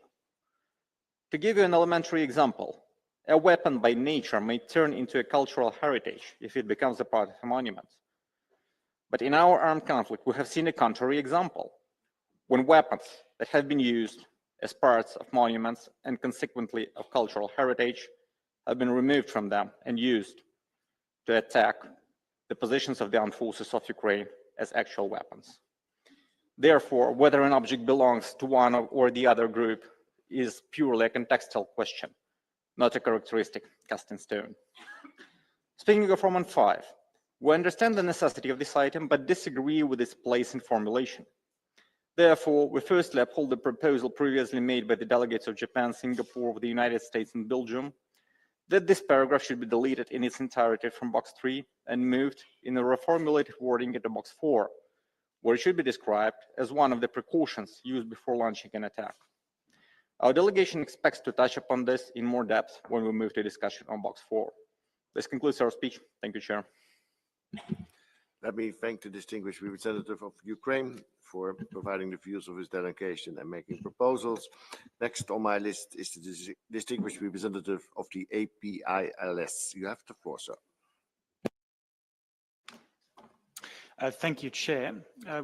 To give you an elementary example, a weapon by nature may turn into a cultural heritage if it becomes a part of a monument. But in our armed conflict, we have seen a contrary example, when weapons that have been used as parts of monuments and consequently of cultural heritage have been removed from them and used to attack the positions of the armed forces of Ukraine as actual weapons. Therefore, whether an object belongs to one or the other group is purely a contextual question, not a characteristic cast in stone. Speaking of Roman 5, we understand the necessity of this item but disagree with its place in formulation. Therefore, we firstly uphold the proposal previously made by the delegates of Japan, Singapore, the United States, and Belgium that this paragraph should be deleted in its entirety from box 3 and moved in a reformulated wording into box 4, where it should be described as one of the precautions used before launching an attack. Our delegation expects to touch upon this in more depth when we move to discussion on box 4. This concludes our speech. Thank you, Chair. Let me thank the distinguished representative of Ukraine for providing the views of his delegation and making proposals. Next on my list is the distinguished representative of the APILS. You have the floor, sir. Thank you, Chair.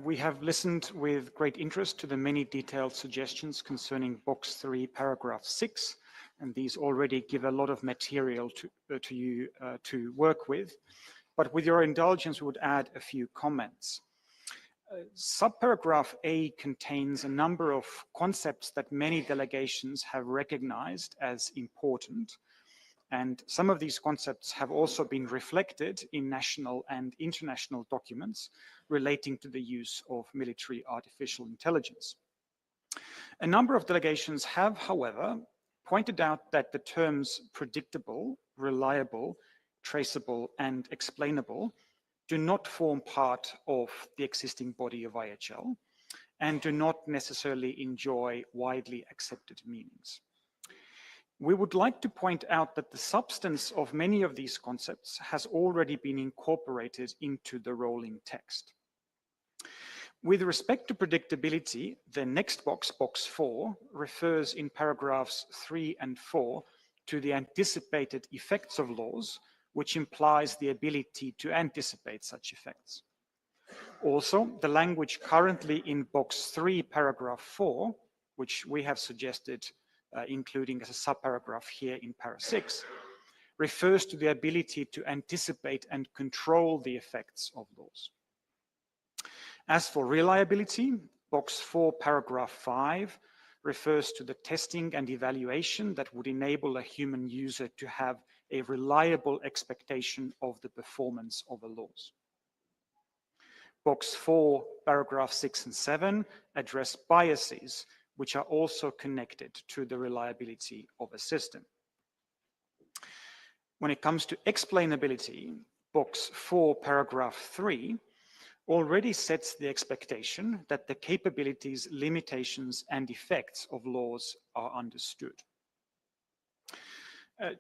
We have listened with great interest to the many detailed suggestions concerning Box 3, Paragraph 6, and these already give a lot of material to you to work with. But with your indulgence, we would add a few comments. Subparagraph A contains a number of concepts that many delegations have recognized as important, and some of these concepts have also been reflected in national and international documents relating to the use of military artificial intelligence. A number of delegations have, however, pointed out that the terms predictable, reliable, traceable, and explainable do not form part of the existing body of IHL and do not necessarily enjoy widely accepted meanings. We would like to point out that the substance of many of these concepts has already been incorporated into the rolling text. With respect to predictability, the next box, box 4, refers in paragraphs 3 and 4 to the anticipated effects of laws, which implies the ability to anticipate such effects. Also, the language currently in box 3, paragraph 4, which we have suggested including as a subparagraph here in para 6, refers to the ability to anticipate and control the effects of laws. As for reliability, box 4, paragraph 5 refers to the testing and evaluation that would enable a human user to have a reliable expectation of the performance of the laws. Box 4, paragraph 6 and 7 address biases, which are also connected to the reliability of a system. When it comes to explainability, box 4, paragraph 3 already sets the expectation that the capabilities, limitations, and effects of laws are understood.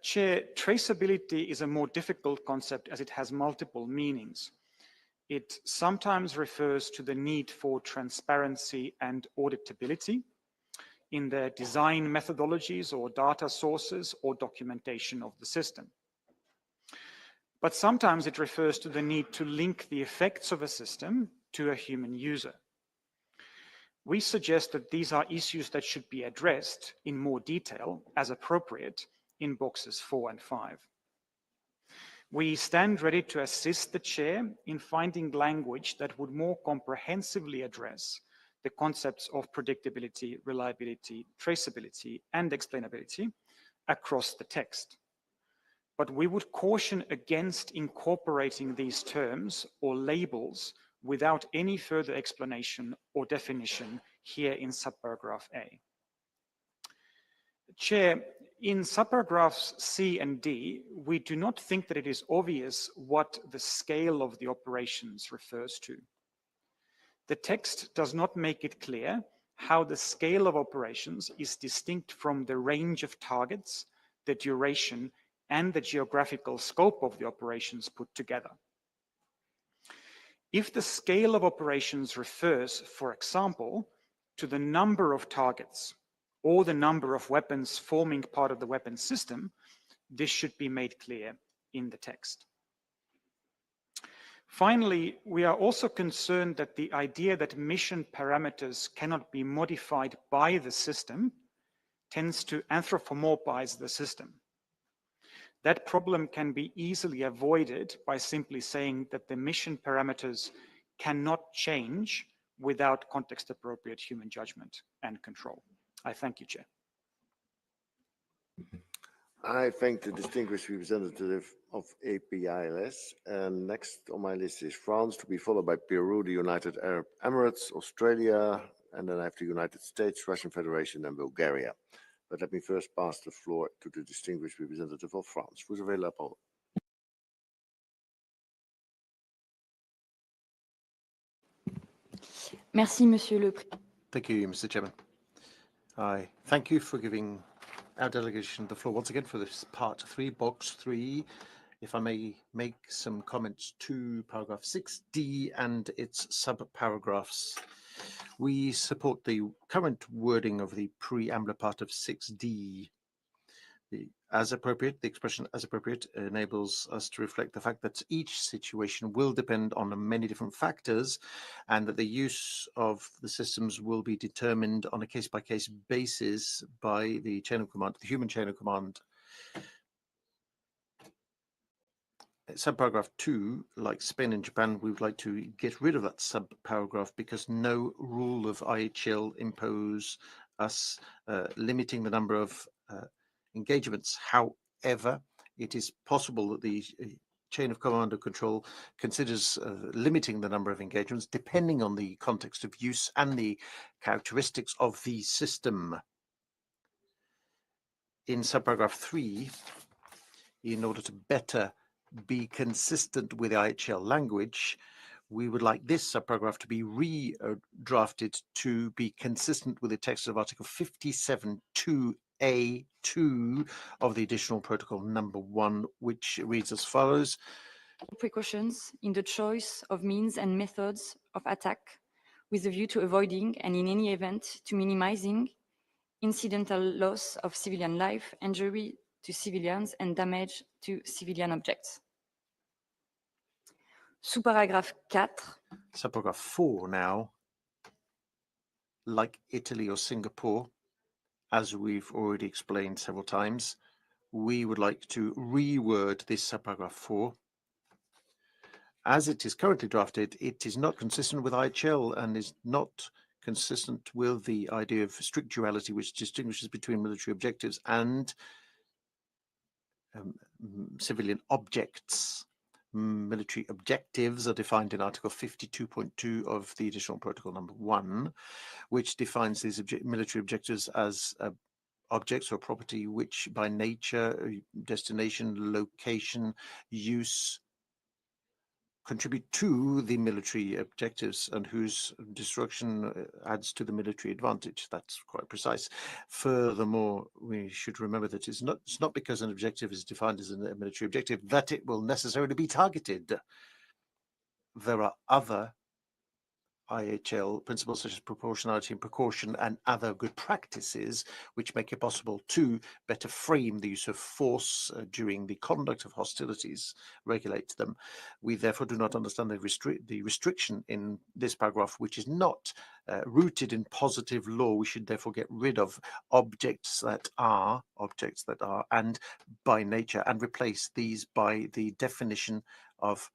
Chair, traceability is a more difficult concept as it has multiple meanings. It sometimes refers to the need for transparency and auditability in the design methodologies or data sources or documentation of the system. But sometimes it refers to the need to link the effects of a system to a human user. We suggest that these are issues that should be addressed in more detail as appropriate in boxes 4 and 5. We stand ready to assist the Chair in finding language that would more comprehensively address the concepts of predictability, reliability, traceability, and explainability across the text. But we would caution against incorporating these terms or labels without any further explanation or definition here in subparagraph A. Chair, in subparagraphs C and D, we do not think that it is obvious what the scale of the operations refers to. The text does not make it clear how the scale of operations is distinct from the range of targets, the duration, and the geographical scope of the operations put together. If the scale of operations refers, for example, to the number of targets or the number of weapons forming part of the weapon system, this should be made clear in the text. Finally, we are also concerned that the idea that mission parameters cannot be modified by the system tends to anthropomorphize the system. That problem can be easily avoided by simply saying that the mission parameters cannot change without context-appropriate human judgment and control. I thank you, Chair. I thank the distinguished representative of APILS. And next on my list is France, to be followed by Peru, the United Arab Emirates, Australia, and then I have the United States, Russian Federation, and Bulgaria. But let me first pass the floor to the distinguished representative of France. Vous avez la parole. Merci, Monsieur le Président. Thank you, Mr. Chairman. I thank you for giving our delegation the floor once again for this part 3, box 3. If I may make some comments to paragraph 6D and its sub-paragraphs. We support the current wording of the preamble part of 6D. As appropriate, the expression as appropriate enables us to reflect the fact that each situation will depend on many different factors and that the use of the systems will be determined on a case-by-case basis by the chain of command, the human chain of command. Subparagraph 2, like Spain and Japan, we would like to get rid of that subparagraph because no rule of IHL impose us limiting the number of engagements. However, it is possible that the chain of command or control considers limiting the number of engagements depending on the context of use and the characteristics of the system. In subparagraph 3, in order to better be consistent with IHL language, we would like this subparagraph to be redrafted to be consistent with the text of Article 57.2a(2) of the additional protocol number 1, which reads as follows. Precautions in the choice of means and methods of attack with a view to avoiding and in any event to minimizing incidental loss of civilian life, injury to civilians and damage to civilian objects. Sous paragraphe 4. Subparagraph 4 now, like Italy or Singapore, as we've already explained several times, we would like to reword this subparagraph 4. As it is currently drafted, it is not consistent with IHL and is not consistent with the idea of strict duality, which distinguishes between military objectives and civilian objects. Military objectives are defined in Article 52.2 of the additional protocol number 1, which defines these military objectives as objects or property which by nature, destination, location, use, contribute to the military objectives and whose destruction adds to the military advantage. That's quite precise. Furthermore, we should remember that it's not because an objective is defined as a military objective that it will necessarily be targeted. There are other IHL principles such as proportionality and precaution and other good practices which make it possible to better frame the use of force during the conduct of hostilities, regulate them. We therefore do not understand the restriction in this paragraph, which is not rooted in positive law. We should therefore get rid of objects that are and by nature and replace these by the definition of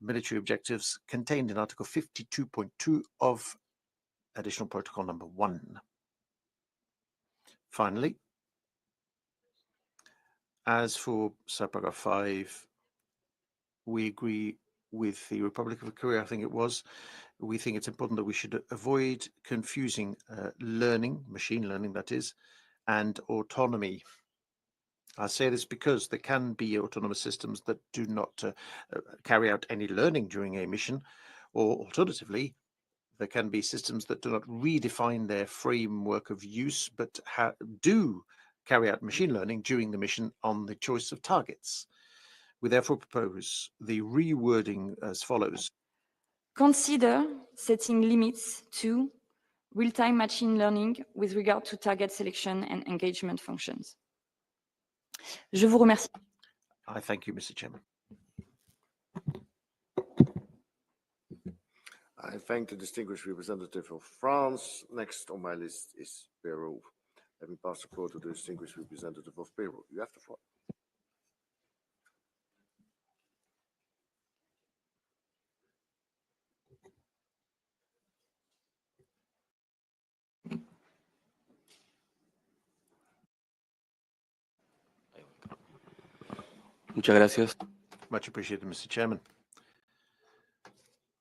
military objectives contained in Article 52.2 of additional protocol number 1. Finally, as for subparagraph 5, we agree with the Republic of Korea, I think it was. We think it's important that we should avoid confusing learning, machine learning that is, and autonomy. I say this because there can be autonomous systems that do not carry out any learning during a mission, or alternatively, there can be systems that do not redefine their framework of use, but do carry out machine learning during the mission on the choice of targets. We therefore propose the rewording as follows. Consider setting limits to real-time machine learning with regard to target selection and engagement functions. Je vous remercie. I thank you, Mr. Chairman. I thank the distinguished representative of France. Next on my list is Peru. Let me pass the floor to the distinguished representative of Peru. You have the floor. Muchas gracias. Much appreciated, Mr. Chairman.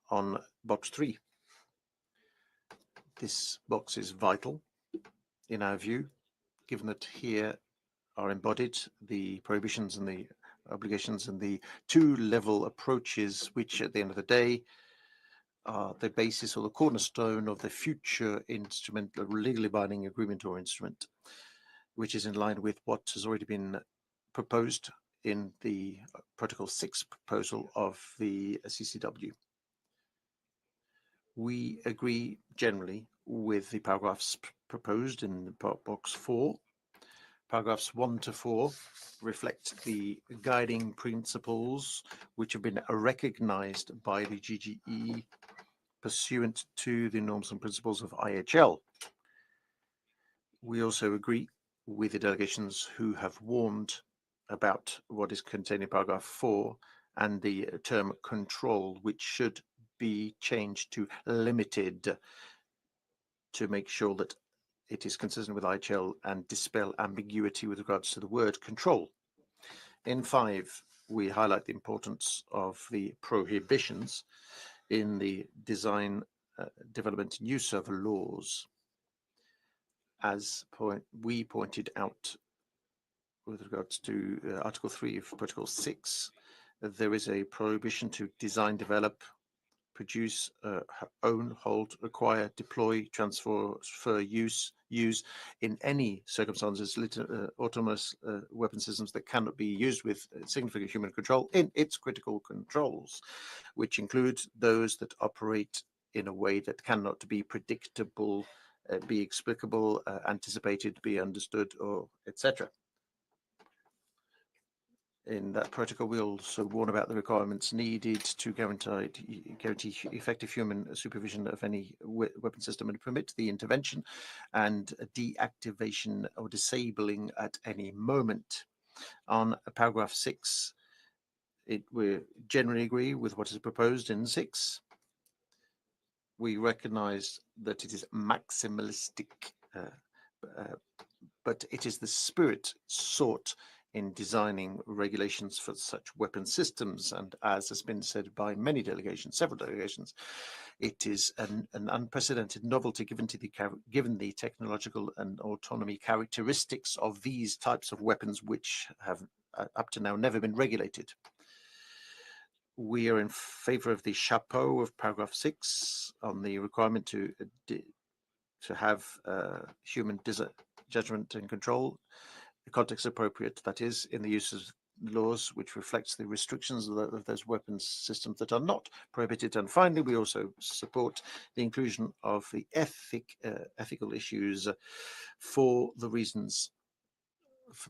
On box 3, this box is vital, in our view, given that here are embodied the prohibitions and the obligations and the two-level approaches, which at the end of the day are the basis or the cornerstone of the future instrument, a legally binding agreement or instrument, which is in line with what has already been proposed in the Protocol 6 proposal of the CCW. We agree generally with the paragraphs proposed in box 4. Paragraphs 1 to 4 reflect the guiding principles which have been recognized by the GGE pursuant to the norms and principles of IHL. We also agree with the delegations who have warned about what is contained in paragraph 4 and the term control, which should be changed to limited to make sure that it is consistent with IHL and dispel ambiguity with regards to the word control. In 5, we highlight the importance of the prohibitions in the design, development and use of laws. As we pointed out with regards to Article 3 of Protocol 6, there is a prohibition to design, develop, produce, own, hold, acquire, deploy, transfer, use in any circumstances autonomous weapon systems that cannot be used with significant human control in its critical controls, which include those that operate in a way that cannot be predictable, be explicable, anticipated, be understood, or etc. In that protocol, we also warn about the requirements needed to guarantee effective human supervision of any weapon system and permit the intervention and deactivation or disabling at any moment. On paragraph 6, we generally agree with what is proposed in 6. We recognize that it is maximalistic, but it is the spirit sought in designing regulations for such weapon systems. And as has been said by many delegations, several delegations, it is an unprecedented novelty given the technological and autonomy characteristics of these types of weapons, which have up to now never been regulated. We are in favor of the chapeau of paragraph 6 on the requirement to have human judgment and control, the context appropriate, that is, in the use of laws, which reflects the restrictions of those weapons systems that are not prohibited. And finally, we also support the inclusion of the ethical issues for the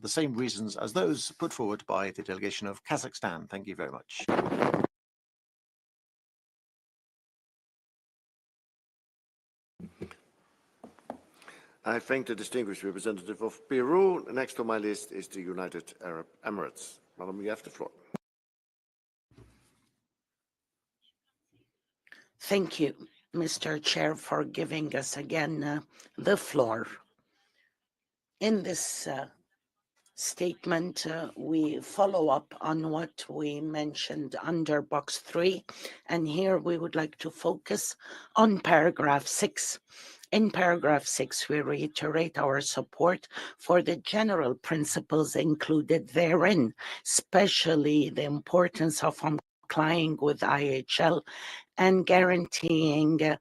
same reasons as those put forward by the delegation of Kazakhstan. Thank you very much. I thank the distinguished representative of Peru. Next on my list is the United Arab Emirates. Madam, you have the floor. Thank you, Mr. Chair, for giving us again the floor. In this statement, we follow up on what we mentioned under box 3, and here we would like to focus on paragraph 6. In paragraph 6, we reiterate our support for the general principles included therein, especially the importance of complying with IHL and guaranteeing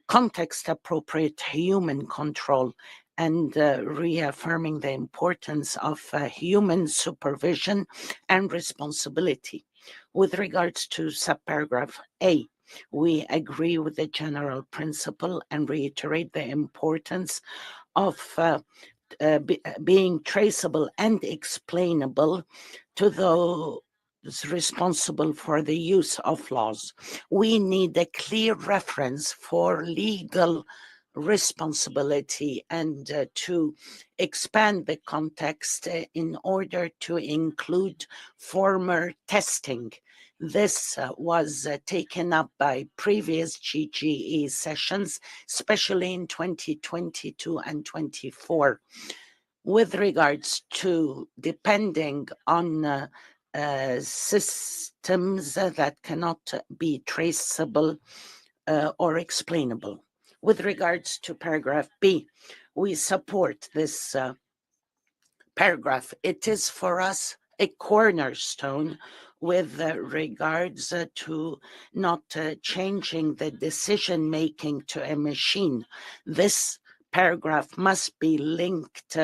context-appropriate human control and reaffirming the importance of human supervision and responsibility. With regards to subparagraph A, we agree with the general principle and reiterate the importance of being traceable and explainable to those responsible for the use of laws. We need a clear reference for legal responsibility and to expand the context in order to include former testing. This was taken up by previous GGE sessions, especially in 2022 and 24. With regards to depending on systems that cannot be traceable or explainable. With regards to paragraph B, we support this paragraph. It is for us a cornerstone with regards to not changing the decision-making to a machine. This paragraph must be linked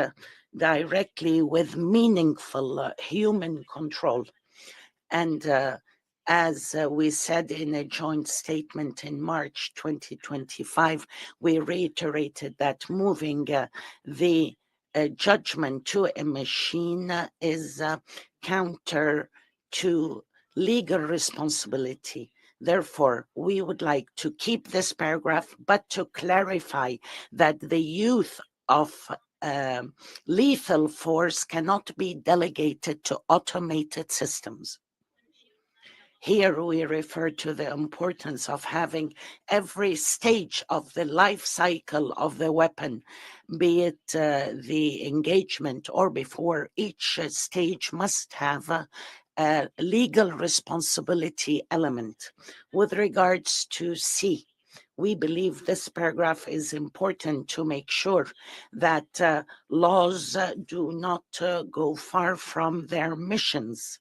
directly with meaningful human control. And as we said in a joint statement in March 2025, we reiterated that moving the judgment to a machine is counter to legal responsibility. Therefore, we would like to keep this paragraph, but to clarify that the use of lethal force cannot be delegated to automated systems. Here we refer to the importance of having every stage of the life cycle of the weapon, be it the engagement or before. Each stage must have a legal responsibility element. With regards to C, we believe this paragraph is important to make sure that laws do not go far from their missions.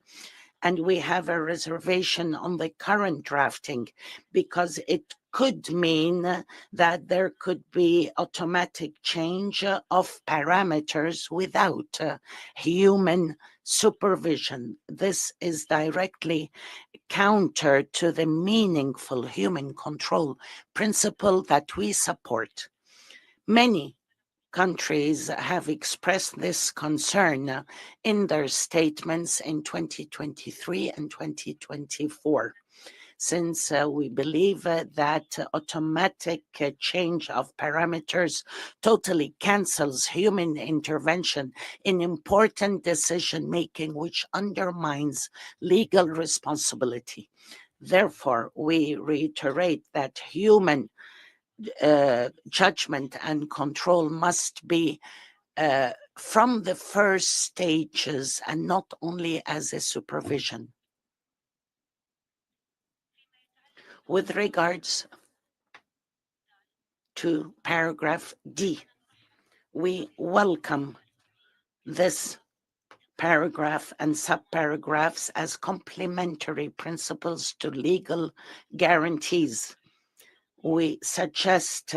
And we have a reservation on the current drafting because it could mean that there could be automatic change of parameters without human supervision. This is directly counter to the meaningful human control principle that we support. Many countries have expressed this concern in their statements in 2023 and 2024. Since we believe that automatic change of parameters totally cancels human intervention in important decision-making, which undermines legal responsibility. Therefore, we reiterate that human judgment and control must be from the first stages and not only as a supervision. With regards to paragraph D, we welcome this paragraph and subparagraphs as complementary principles to legal guarantees. We suggest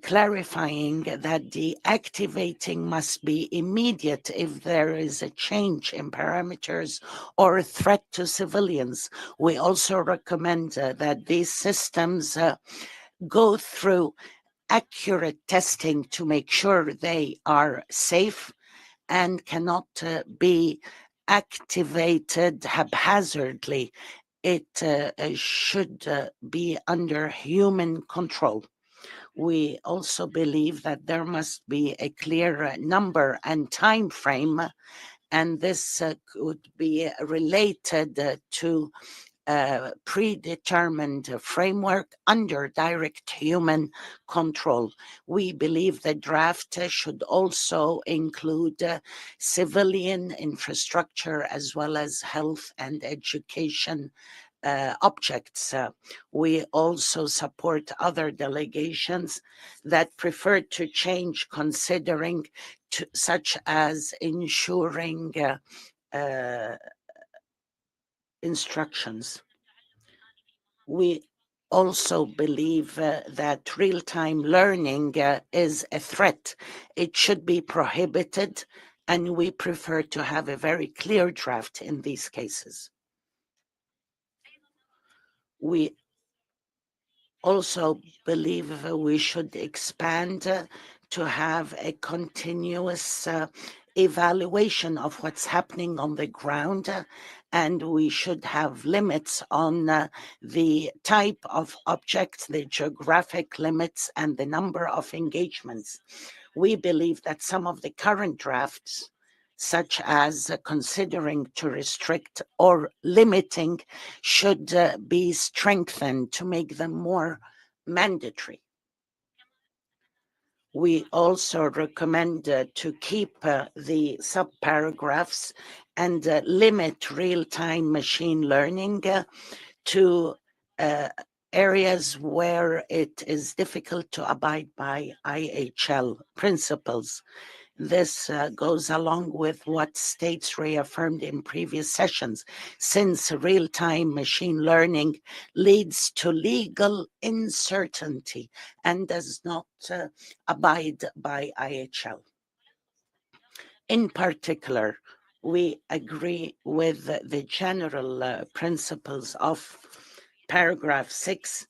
clarifying that the activating must be immediate if there is a change in parameters or a threat to civilians. We also recommend that these systems go through accurate testing to make sure they are safe and cannot be activated haphazardly. It should be under human control. We also believe that there must be a clear number and time frame, and this could be related to predetermined framework under direct human control. We believe the draft should also include civilian infrastructure as well as health and education objects. We also support other delegations that prefer to change considering such as ensuring instructions. We also believe that real-time learning is a threat. It should be prohibited, and we prefer to have a very clear draft in these cases. We also believe we should expand to have a continuous evaluation of what's happening on the ground, and we should have limits on the type of objects, the geographic limits, and the number of engagements. We believe that some of the current drafts, such as considering to restrict or limiting, should be strengthened to make them more mandatory. We also recommend to keep the subparagraphs and limit real-time machine learning to areas where it is difficult to abide by IHL principles. This goes along with what states reaffirmed in previous sessions, since real-time machine learning leads to legal uncertainty and does not abide by IHL. In particular, we agree with the general principles of paragraph 6,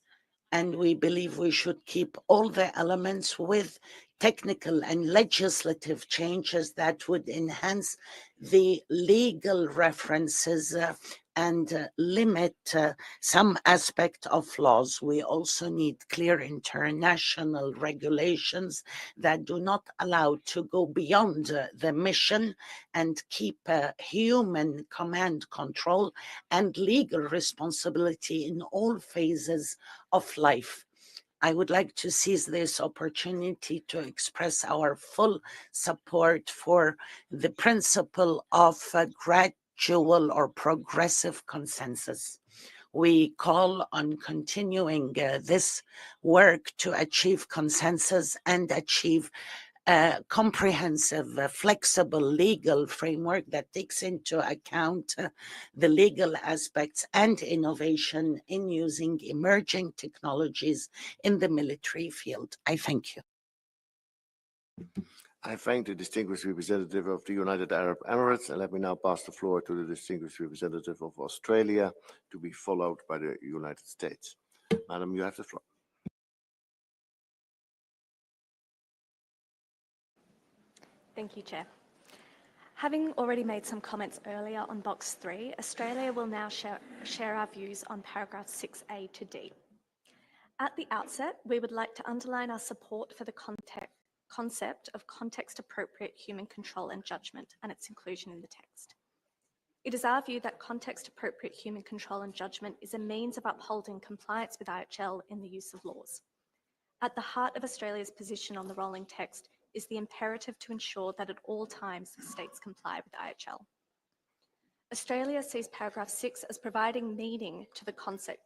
and we believe we should keep all the elements with technical and legislative changes that would enhance the legal references and limit some aspect of laws. We also need clear international regulations that do not allow to go beyond the mission and keep human command control and legal responsibility in all phases of life. I would like to seize this opportunity to express our full support for the principle of gradual or progressive consensus. We call on continuing this work to achieve consensus and achieve a comprehensive, flexible legal framework that takes into account the legal aspects and innovation in using emerging technologies in the military field. I thank you. I thank the distinguished representative of the United Arab Emirates, and let me now pass the floor to the distinguished representative of Australia, to be followed by the United States. Madam, you have the floor. Thank you, Chair. Having already made some comments earlier on Box 3, Australia will now share our views on paragraphs 6A to D. At the outset, we would like to underline our support for the concept of context-appropriate human control and judgment and its inclusion in the text. It is our view that context-appropriate human control and judgment is a means of upholding compliance with IHL in the use of laws. At the heart of Australia's position on the rolling text is the imperative to ensure that at all times states comply with IHL. Australia sees paragraph 6 as providing meaning to the concept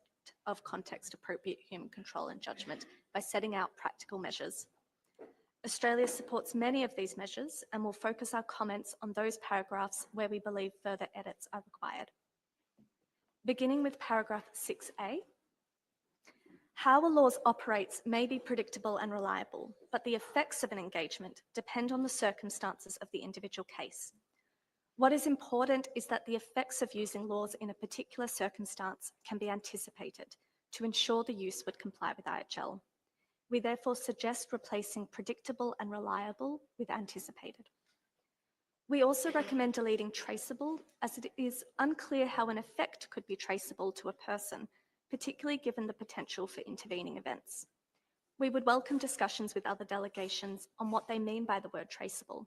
of context-appropriate human control and judgment by setting out practical measures. Australia supports many of these measures and will focus our comments on those paragraphs where we believe further edits are required. Beginning with paragraph 6A, how a law operates may be predictable and reliable, but the effects of an engagement depend on the circumstances of the individual case. What is important is that the effects of using laws in a particular circumstance can be anticipated to ensure the use would comply with IHL. We therefore suggest replacing predictable and reliable with anticipated. We also recommend deleting traceable, as it is unclear how an effect could be traceable to a person, particularly given the potential for intervening events. We would welcome discussions with other delegations on what they mean by the word traceable.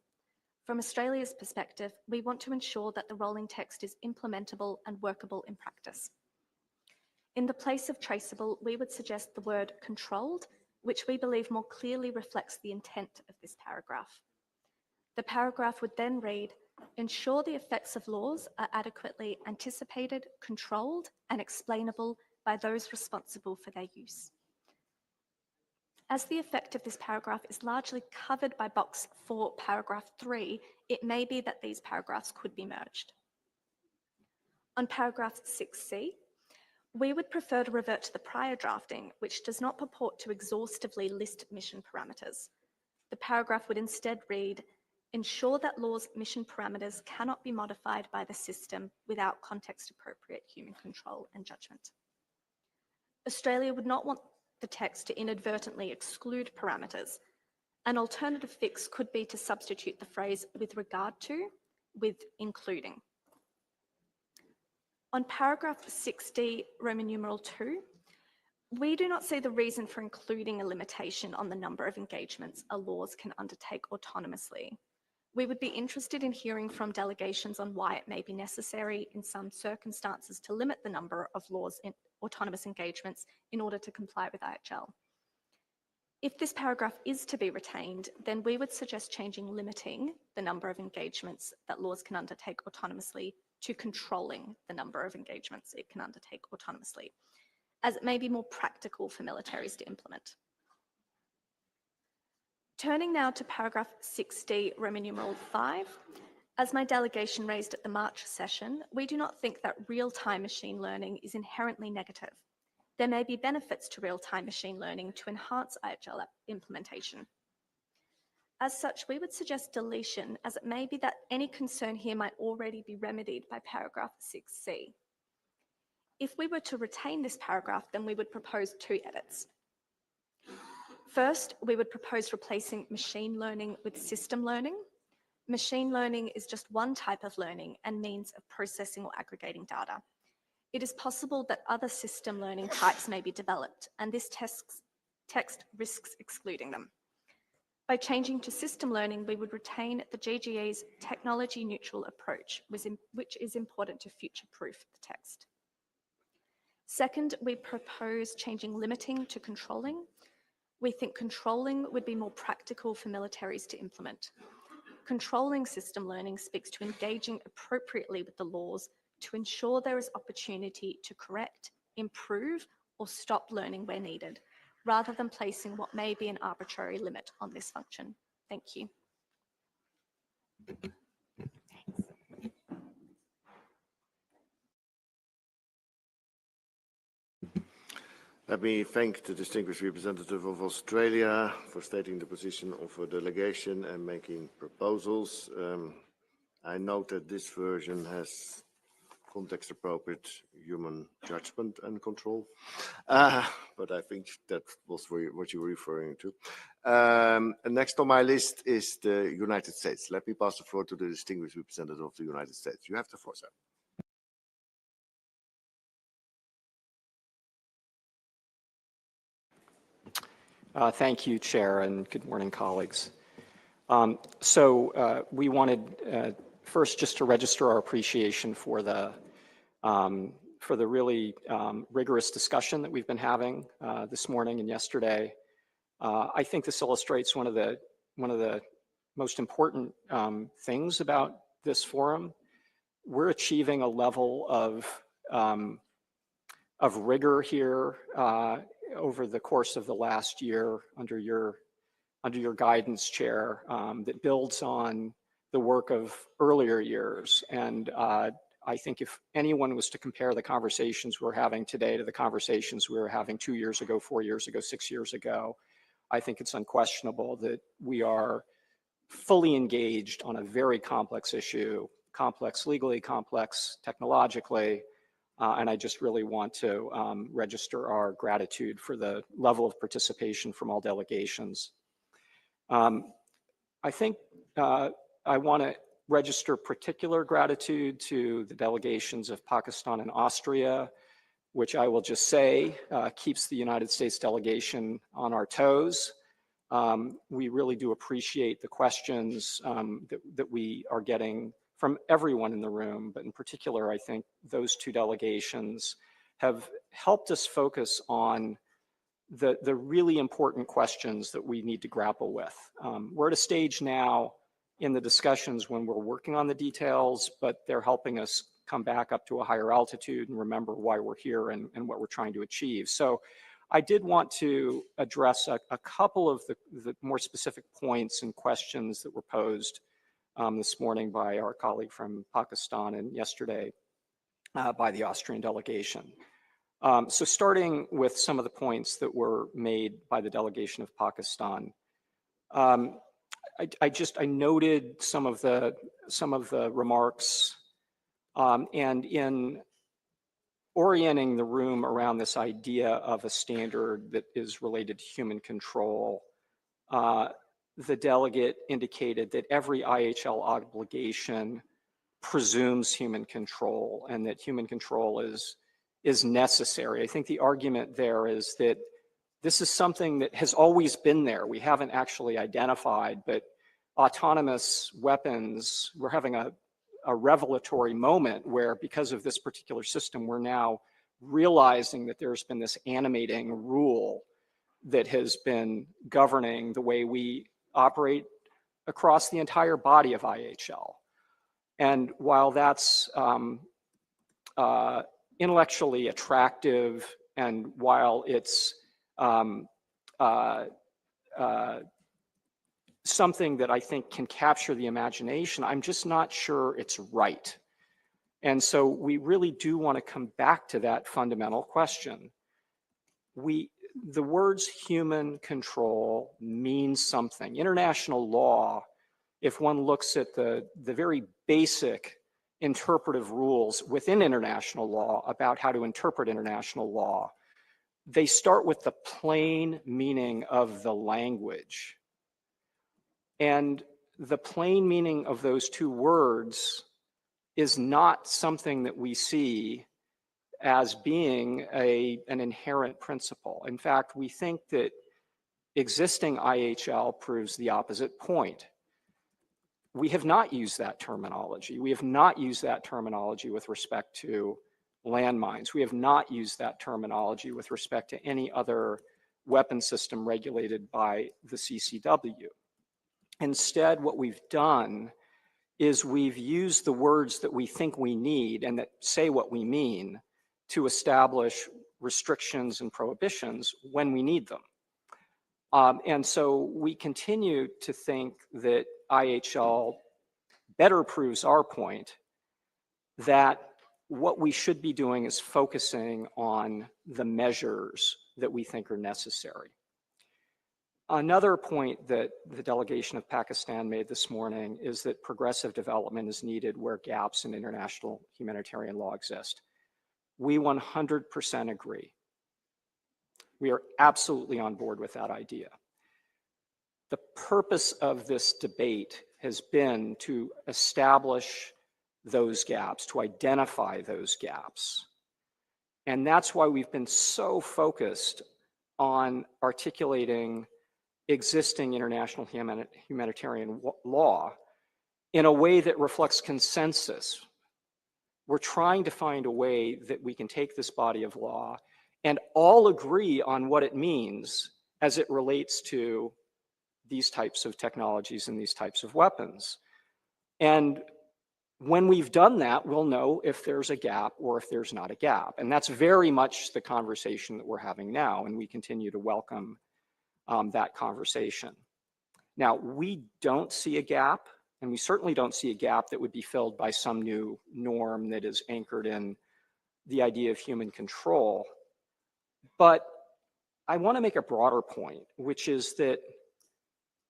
From Australia's perspective, we want to ensure that the rolling text is implementable and workable in practice. In the place of traceable, we would suggest the word controlled, which we believe more clearly reflects the intent of this paragraph. The paragraph would then read, ensure the effects of laws are adequately anticipated, controlled, and explainable by those responsible for their use. As the effect of this paragraph is largely covered by box 4, paragraph 3, it may be that these paragraphs could be merged. On paragraph 6C, we would prefer to revert to the prior drafting, which does not purport to exhaustively list mission parameters. The paragraph would instead read, ensure that laws' mission parameters cannot be modified by the system without context-appropriate human control and judgment. Australia would not want the text to inadvertently exclude parameters. An alternative fix could be to substitute the phrase with regard to with including. On paragraph 6D, Roman numeral 2, we do not see the reason for including a limitation on the number of engagements a laws can undertake autonomously. We would be interested in hearing from delegations on why it may be necessary in some circumstances to limit the number of laws in autonomous engagements in order to comply with IHL. If this paragraph is to be retained, then we would suggest changing limiting the number of engagements that laws can undertake autonomously to controlling the number of engagements it can undertake autonomously, as it may be more practical for militaries to implement. Turning now to paragraph 6D, Roman numeral 5. As my delegation raised at the March session, we do not think that real-time machine learning is inherently negative. There may be benefits to real-time machine learning to enhance IHL implementation. As such, we would suggest deletion, as it may be that any concern here might already be remedied by paragraph 6C. If we were to retain this paragraph, then we would propose 2 edits. First, we would propose replacing machine learning with system learning. Machine learning is just one type of learning and means of processing or aggregating data. It is possible that other system learning types may be developed, and this text risks excluding them. By changing to system learning, we would retain the GGE's technology-neutral approach, which is important to future-proof the text. Second, we propose changing limiting to controlling. We think controlling would be more practical for militaries to implement. Controlling system learning speaks to engaging appropriately with the laws to ensure there is opportunity to correct, improve, or stop learning where needed, rather than placing what may be an arbitrary limit on this function. Thank you. Let me thank the distinguished representative of Australia for stating the position of a delegation and making proposals. I note that this version has context-appropriate human judgment and control, but I think that was what you were referring to. Next on my list is the United States. Let me pass the floor to the distinguished representative of the United States. You have the floor, sir. Thank you, Chair, and good morning, colleagues. We wanted first just to register our appreciation for the really rigorous discussion that we've been having this morning and yesterday. I think this illustrates one of the most important things about this forum. We're achieving a level of rigor here over the course of the last year under your guidance, Chair, that builds on the work of earlier years. And I think if anyone was to compare the conversations we're having today to the conversations we were having 2 years ago, 4 years ago, 6 years ago, I think it's unquestionable that we are fully engaged on a very complex issue, complex legally, complex technologically. And I just really want to register our gratitude for the level of participation from all delegations. I think I want to register particular gratitude to the delegations of Pakistan and Austria, which I will just say keeps the United States delegation on our toes. We really do appreciate the questions that we are getting from everyone in the room, but in particular, I think those 2 delegations have helped us focus on the really important questions that we need to grapple with. We're at a stage now in the discussions when we're working on the details, but they're helping us come back up to a higher altitude and remember why we're here and what we're trying to achieve. So I did want to address a couple of the more specific points and questions that were posed this morning by our colleague from Pakistan and yesterday by the Austrian delegation. So starting with some of the points that were made by the delegation of Pakistan, I noted some of the remarks, and in orienting the room around this idea of a standard that is related to human control, the delegate indicated that every IHL obligation presumes human control and that human control is necessary. I think the argument there is that this is something that has always been there. We haven't actually identified, but autonomous weapons, we're having a revelatory moment where, because of this particular system, we're now realizing that there's been this animating rule that has been governing the way we operate across the entire body of IHL. And while that's intellectually attractive, and while it's something that I think can capture the imagination. I'm just not sure it's right. And so we really do want to come back to that fundamental question. The words human control mean something. International law, if one looks at the very basic interpretive rules within international law about how to interpret international law, they start with the plain meaning of the language. And the plain meaning of those two words is not something that we see as being an inherent principle. In fact, we think that existing IHL proves the opposite point. We have not used that terminology. We have not used that terminology with respect to landmines. We have not used that terminology with respect to any other weapon system regulated by the CCW. Instead, what we've done is we've used the words that we think we need and that say what we mean to establish restrictions and prohibitions when we need them. And so we continue to think that IHL better proves our point that what we should be doing is focusing on the measures that we think are necessary. Another point that the delegation of Pakistan made this morning is that progressive development is needed where gaps in international humanitarian law exist. We 100% agree. We are absolutely on board with that idea. The purpose of this debate has been to establish those gaps, to identify those gaps. And that's why we've been so focused on articulating existing international humanitarian law in a way that reflects consensus. We're trying to find a way that we can take this body of law and all agree on what it means as it relates to these types of technologies and these types of weapons. And when we've done that, we'll know if there's a gap or if there's not a gap. And that's very much the conversation that we're having now, and we continue to welcome that conversation. Now, we don't see a gap, and we certainly don't see a gap that would be filled by some new norm that is anchored in the idea of human control. But I want to make a broader point, which is that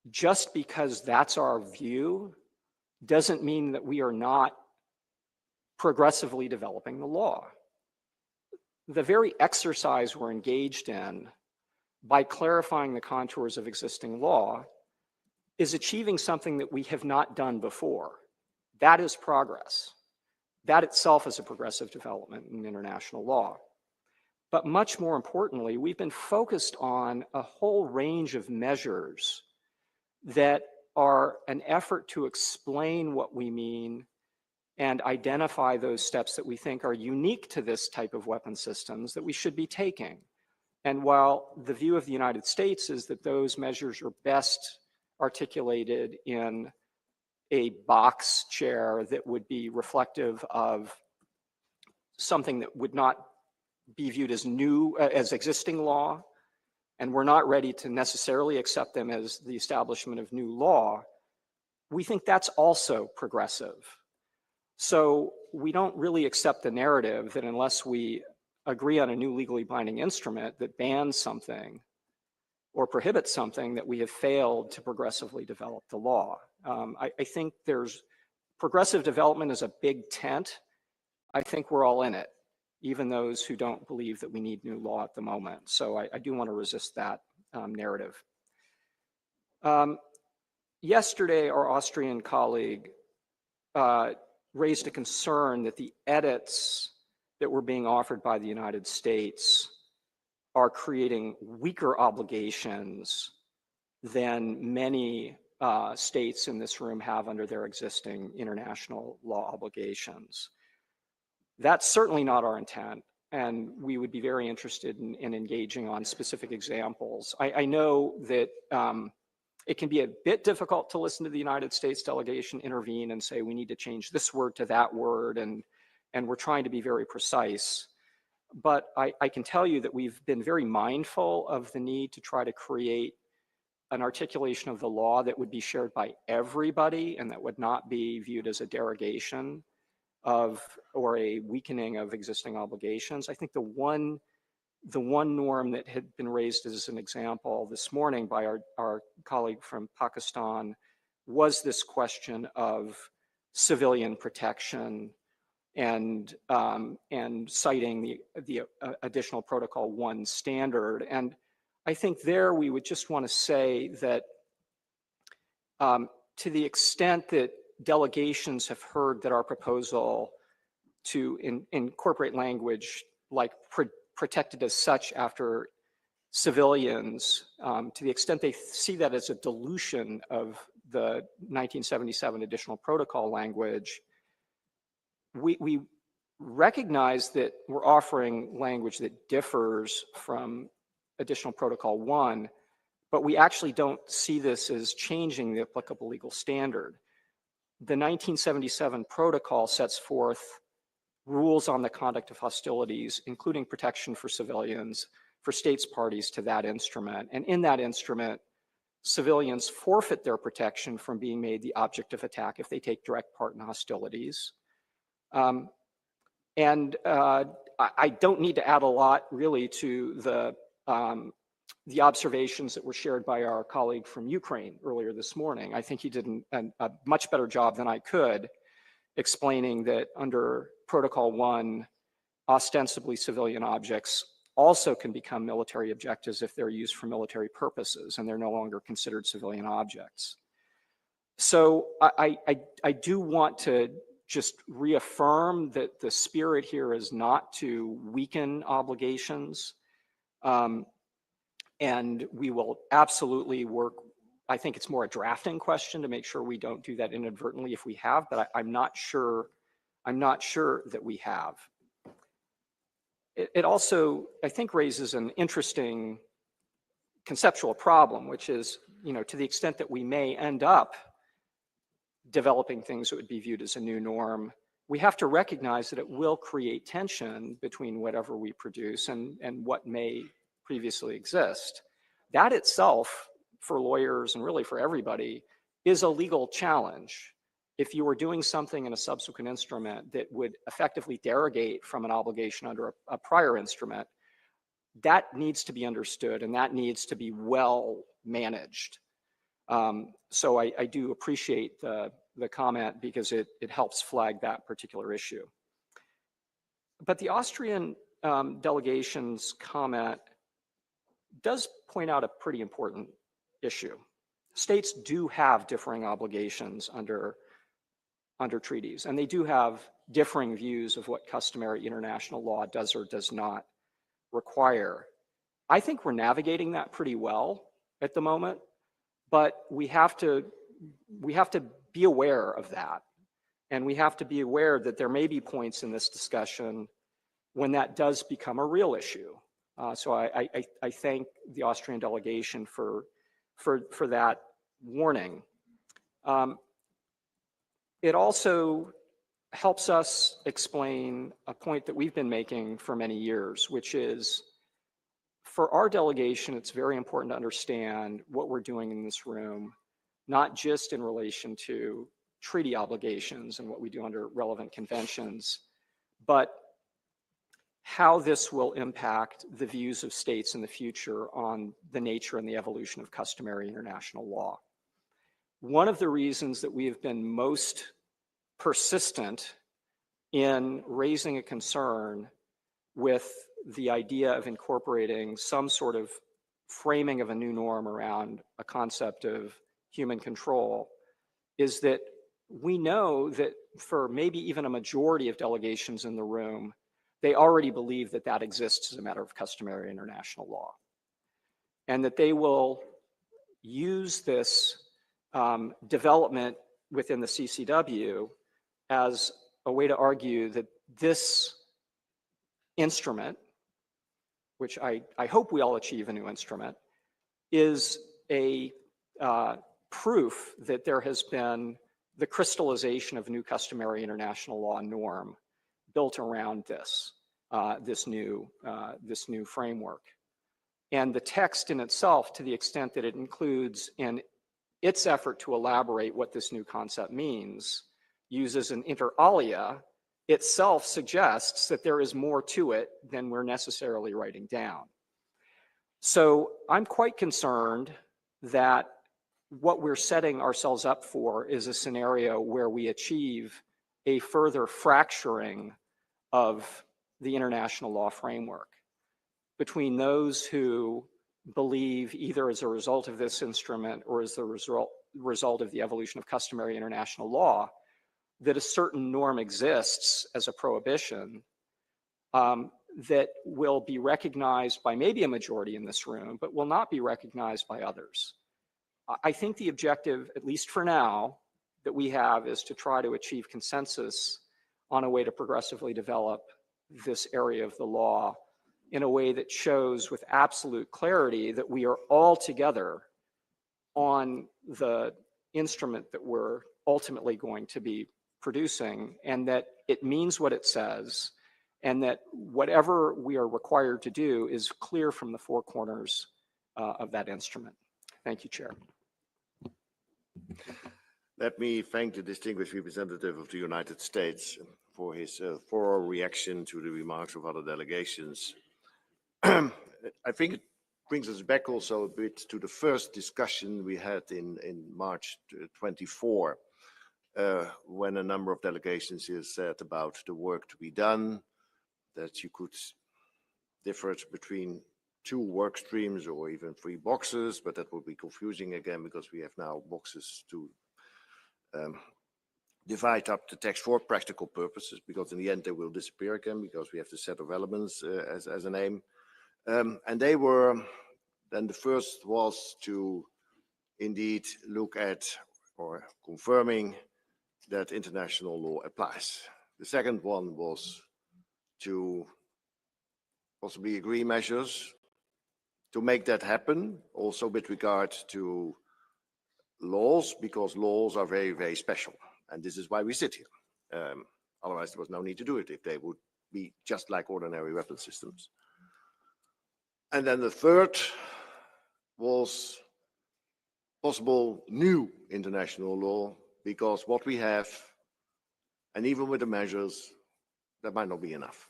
just because that's our view doesn't mean that we are not progressively developing the law. The very exercise we're engaged in by clarifying the contours of existing law is achieving something that we have not done before. That is progress. That itself is a progressive development in international law. But much more importantly, we've been focused on a whole range of measures that are an effort to explain what we mean and identify those steps that we think are unique to this type of weapon systems that we should be taking. And while the view of the United States is that those measures are best articulated in a box chair that would be reflective of something that would not be viewed as new, as existing law, and we're not ready to necessarily accept them as the establishment of new law, we think that's also progressive. So we don't really accept the narrative that unless we agree on a new legally binding instrument that bans something or prohibits something, that we have failed to progressively develop the law. I think there's progressive development is a big tent. I think we're all in it, even those who don't believe that we need new law at the moment. So I do want to resist that narrative. Yesterday, our Austrian colleague raised a concern that the edits that were being offered by the United States are creating weaker obligations than many states in this room have under their existing international law obligations. That's certainly not our intent, and we would be very interested in engaging on specific examples. I know that it can be a bit difficult to listen to the United States delegation intervene and say we need to change this word to that word, and we're trying to be very precise. But I can tell you that we've been very mindful of the need to try to create an articulation of the law that would be shared by everybody and that would not be viewed as a derogation of or a weakening of existing obligations. I think the one norm that had been raised as an example this morning by our colleague from Pakistan was this question of civilian protection and citing the additional Protocol 1 standard. And I think there we would just want to say that to the extent that delegations have heard that our proposal to incorporate language like protected as such after civilians, to the extent they see that as a dilution of the 1977 additional protocol language, we recognize that we're offering language that differs from additional protocol 1, but we actually don't see this as changing the applicable legal standard. The 1977 protocol sets forth rules on the conduct of hostilities, including protection for civilians, for states parties to that instrument. And in that instrument, civilians forfeit their protection from being made the object of attack if they take direct part in hostilities. I don't need to add a lot really to the observations that were shared by our colleague from Ukraine earlier this morning. I think he did a much better job than I could explaining that under Protocol 1, ostensibly civilian objects also can become military objectives if they're used for military purposes and they're no longer considered civilian objects. So I do want to just reaffirm that the spirit here is not to weaken obligations. And we will absolutely work. I think it's more a drafting question to make sure we don't do that inadvertently if we have, but I'm not sure that we have. It also, I think, raises an interesting conceptual problem, which is, to the extent that we may end up developing things that would be viewed as a new norm, we have to recognize that it will create tension between whatever we produce and what may previously exist. That itself, for lawyers and really for everybody, is a legal challenge. If you were doing something in a subsequent instrument that would effectively derogate from an obligation under a prior instrument, that needs to be understood and that needs to be well managed. So I do appreciate the comment because it helps flag that particular issue. But the Austrian delegation's comment does point out a pretty important issue. States do have differing obligations under treaties, and they do have differing views of what customary international law does or does not require. I think we're navigating that pretty well at the moment, but we have to be aware of that. And we have to be aware that there may be points in this discussion when that does become a real issue. So I thank the Austrian delegation for that warning. It also helps us explain a point that we've been making for many years, which is for our delegation, it's very important to understand what we're doing in this room, not just in relation to treaty obligations and what we do under relevant conventions, but how this will impact the views of states in the future on the nature and the evolution of customary international law. One of the reasons that we have been most persistent in raising a concern with the idea of incorporating some sort of framing of a new norm around a concept of human control is that we know that for maybe even a majority of delegations in the room, they already believe that that exists as a matter of customary international law, and that they will use this development within the CCW as a way to argue that this instrument, which I hope we all achieve a new instrument, is a proof that there has been the crystallization of new customary international law norm built around this new framework. And the text in itself, to the extent that it includes in its effort to elaborate what this new concept means, uses an inter alia, itself suggests that there is more to it than we're necessarily writing down. So I'm quite concerned that what we're setting ourselves up for is a scenario where we achieve a further fracturing of the international law framework between those who believe, either as a result of this instrument or as the result of the evolution of customary international law, that a certain norm exists as a prohibition that will be recognized by maybe a majority in this room, but will not be recognized by others. I think the objective, at least for now, that we have is to try to achieve consensus on a way to progressively develop this area of the law in a way that shows with absolute clarity that we are all together on the instrument that we're ultimately going to be producing, and that it means what it says, and that whatever we are required to do is clear from the four corners of that instrument. Thank you, Chair. Let me thank the distinguished representative of the United States for his thorough reaction to the remarks of other delegations. I think it brings us back also a bit to the first discussion we had in March 24, when a number of delegations here said about the work to be done, that you could differ between two work streams or even 3 boxes, but that would be confusing again because we have now boxes to divide up the text for practical purposes, because in the end they will disappear again because we have the set of elements as an aim. And they were, then the first was to indeed look at or confirming that international law applies. The second one was to possibly agree measures to make that happen, also with regard to laws, because laws are very, very special. And this is why we sit here. Otherwise, there was no need to do it if they would be just like ordinary weapon systems. And then the third was possible new international law, because what we have, and even with the measures, that might not be enough.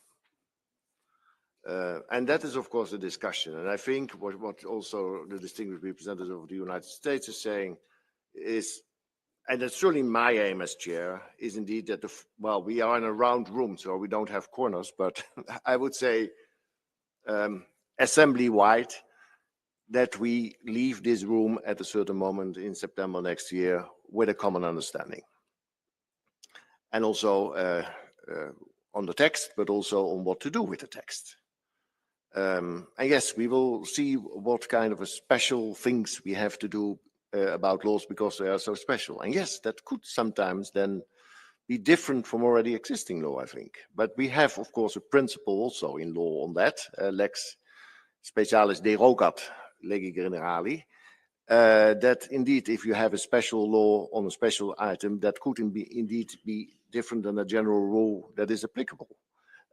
And that is, of course, a discussion. And I think what also the distinguished representative of the United States is saying is, and that's certainly my aim as chair, is indeed that, well, we are in a round room, so we don't have corners, but I would say assembly-wide, that we leave this room at a certain moment in September next year with a common understanding. And also on the text, but also on what to do with the text. And yes, we will see what kind of a special things we have to do about laws because they are so special. And yes, that could sometimes then be different from already existing law, I think. But we have, of course, a principle also in law on that, lex specialis derogat legi generali, that indeed, if you have a special law on a special item, that could indeed be different than a general rule that is applicable.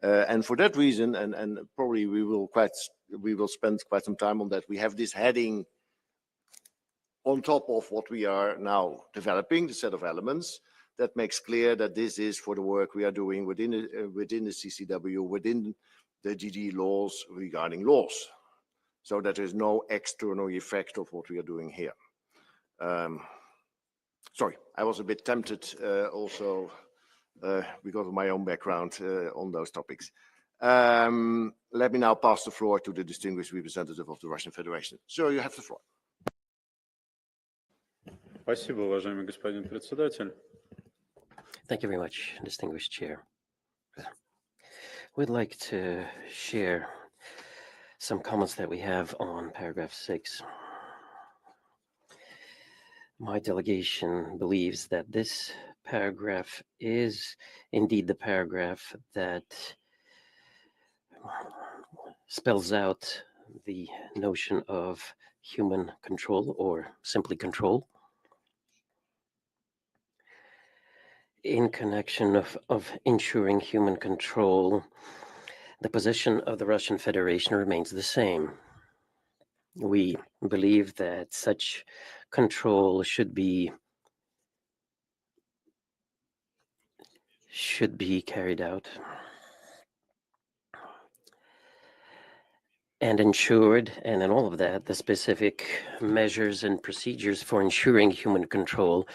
And for that reason, and probably we will spend quite some time on that, we have this heading on top of what we are now developing, the set of elements that makes clear that this is for the work we are doing within the CCW, within the GD laws regarding laws, so that there is no external effect of what we are doing here. Sorry, I was a bit tempted also because of my own background on those topics. Let me now pass the floor to the distinguished representative of the Russian Federation. Sir, you have the floor. Спасибо, уважаемый господин председатель. Thank you very much, distinguished chair. We'd like to share some comments that we have on paragraph 6. My delegation believes that this paragraph is indeed the paragraph that spells out the notion of human control, or simply control. In connection of ensuring human control, the position of the Russian Federation remains the same. We believe that such control should be carried out and ensured, and in all of that, the specific measures and procedures for ensuring human control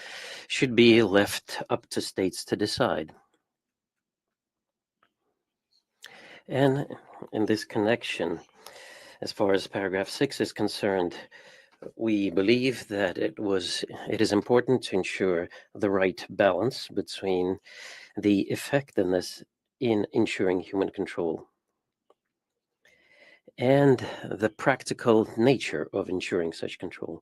should be left up to states to decide. And in this connection, as far as paragraph 6 is concerned, we believe that it is important to ensure the right balance between the effectiveness in ensuring human control and the practical nature of ensuring such control.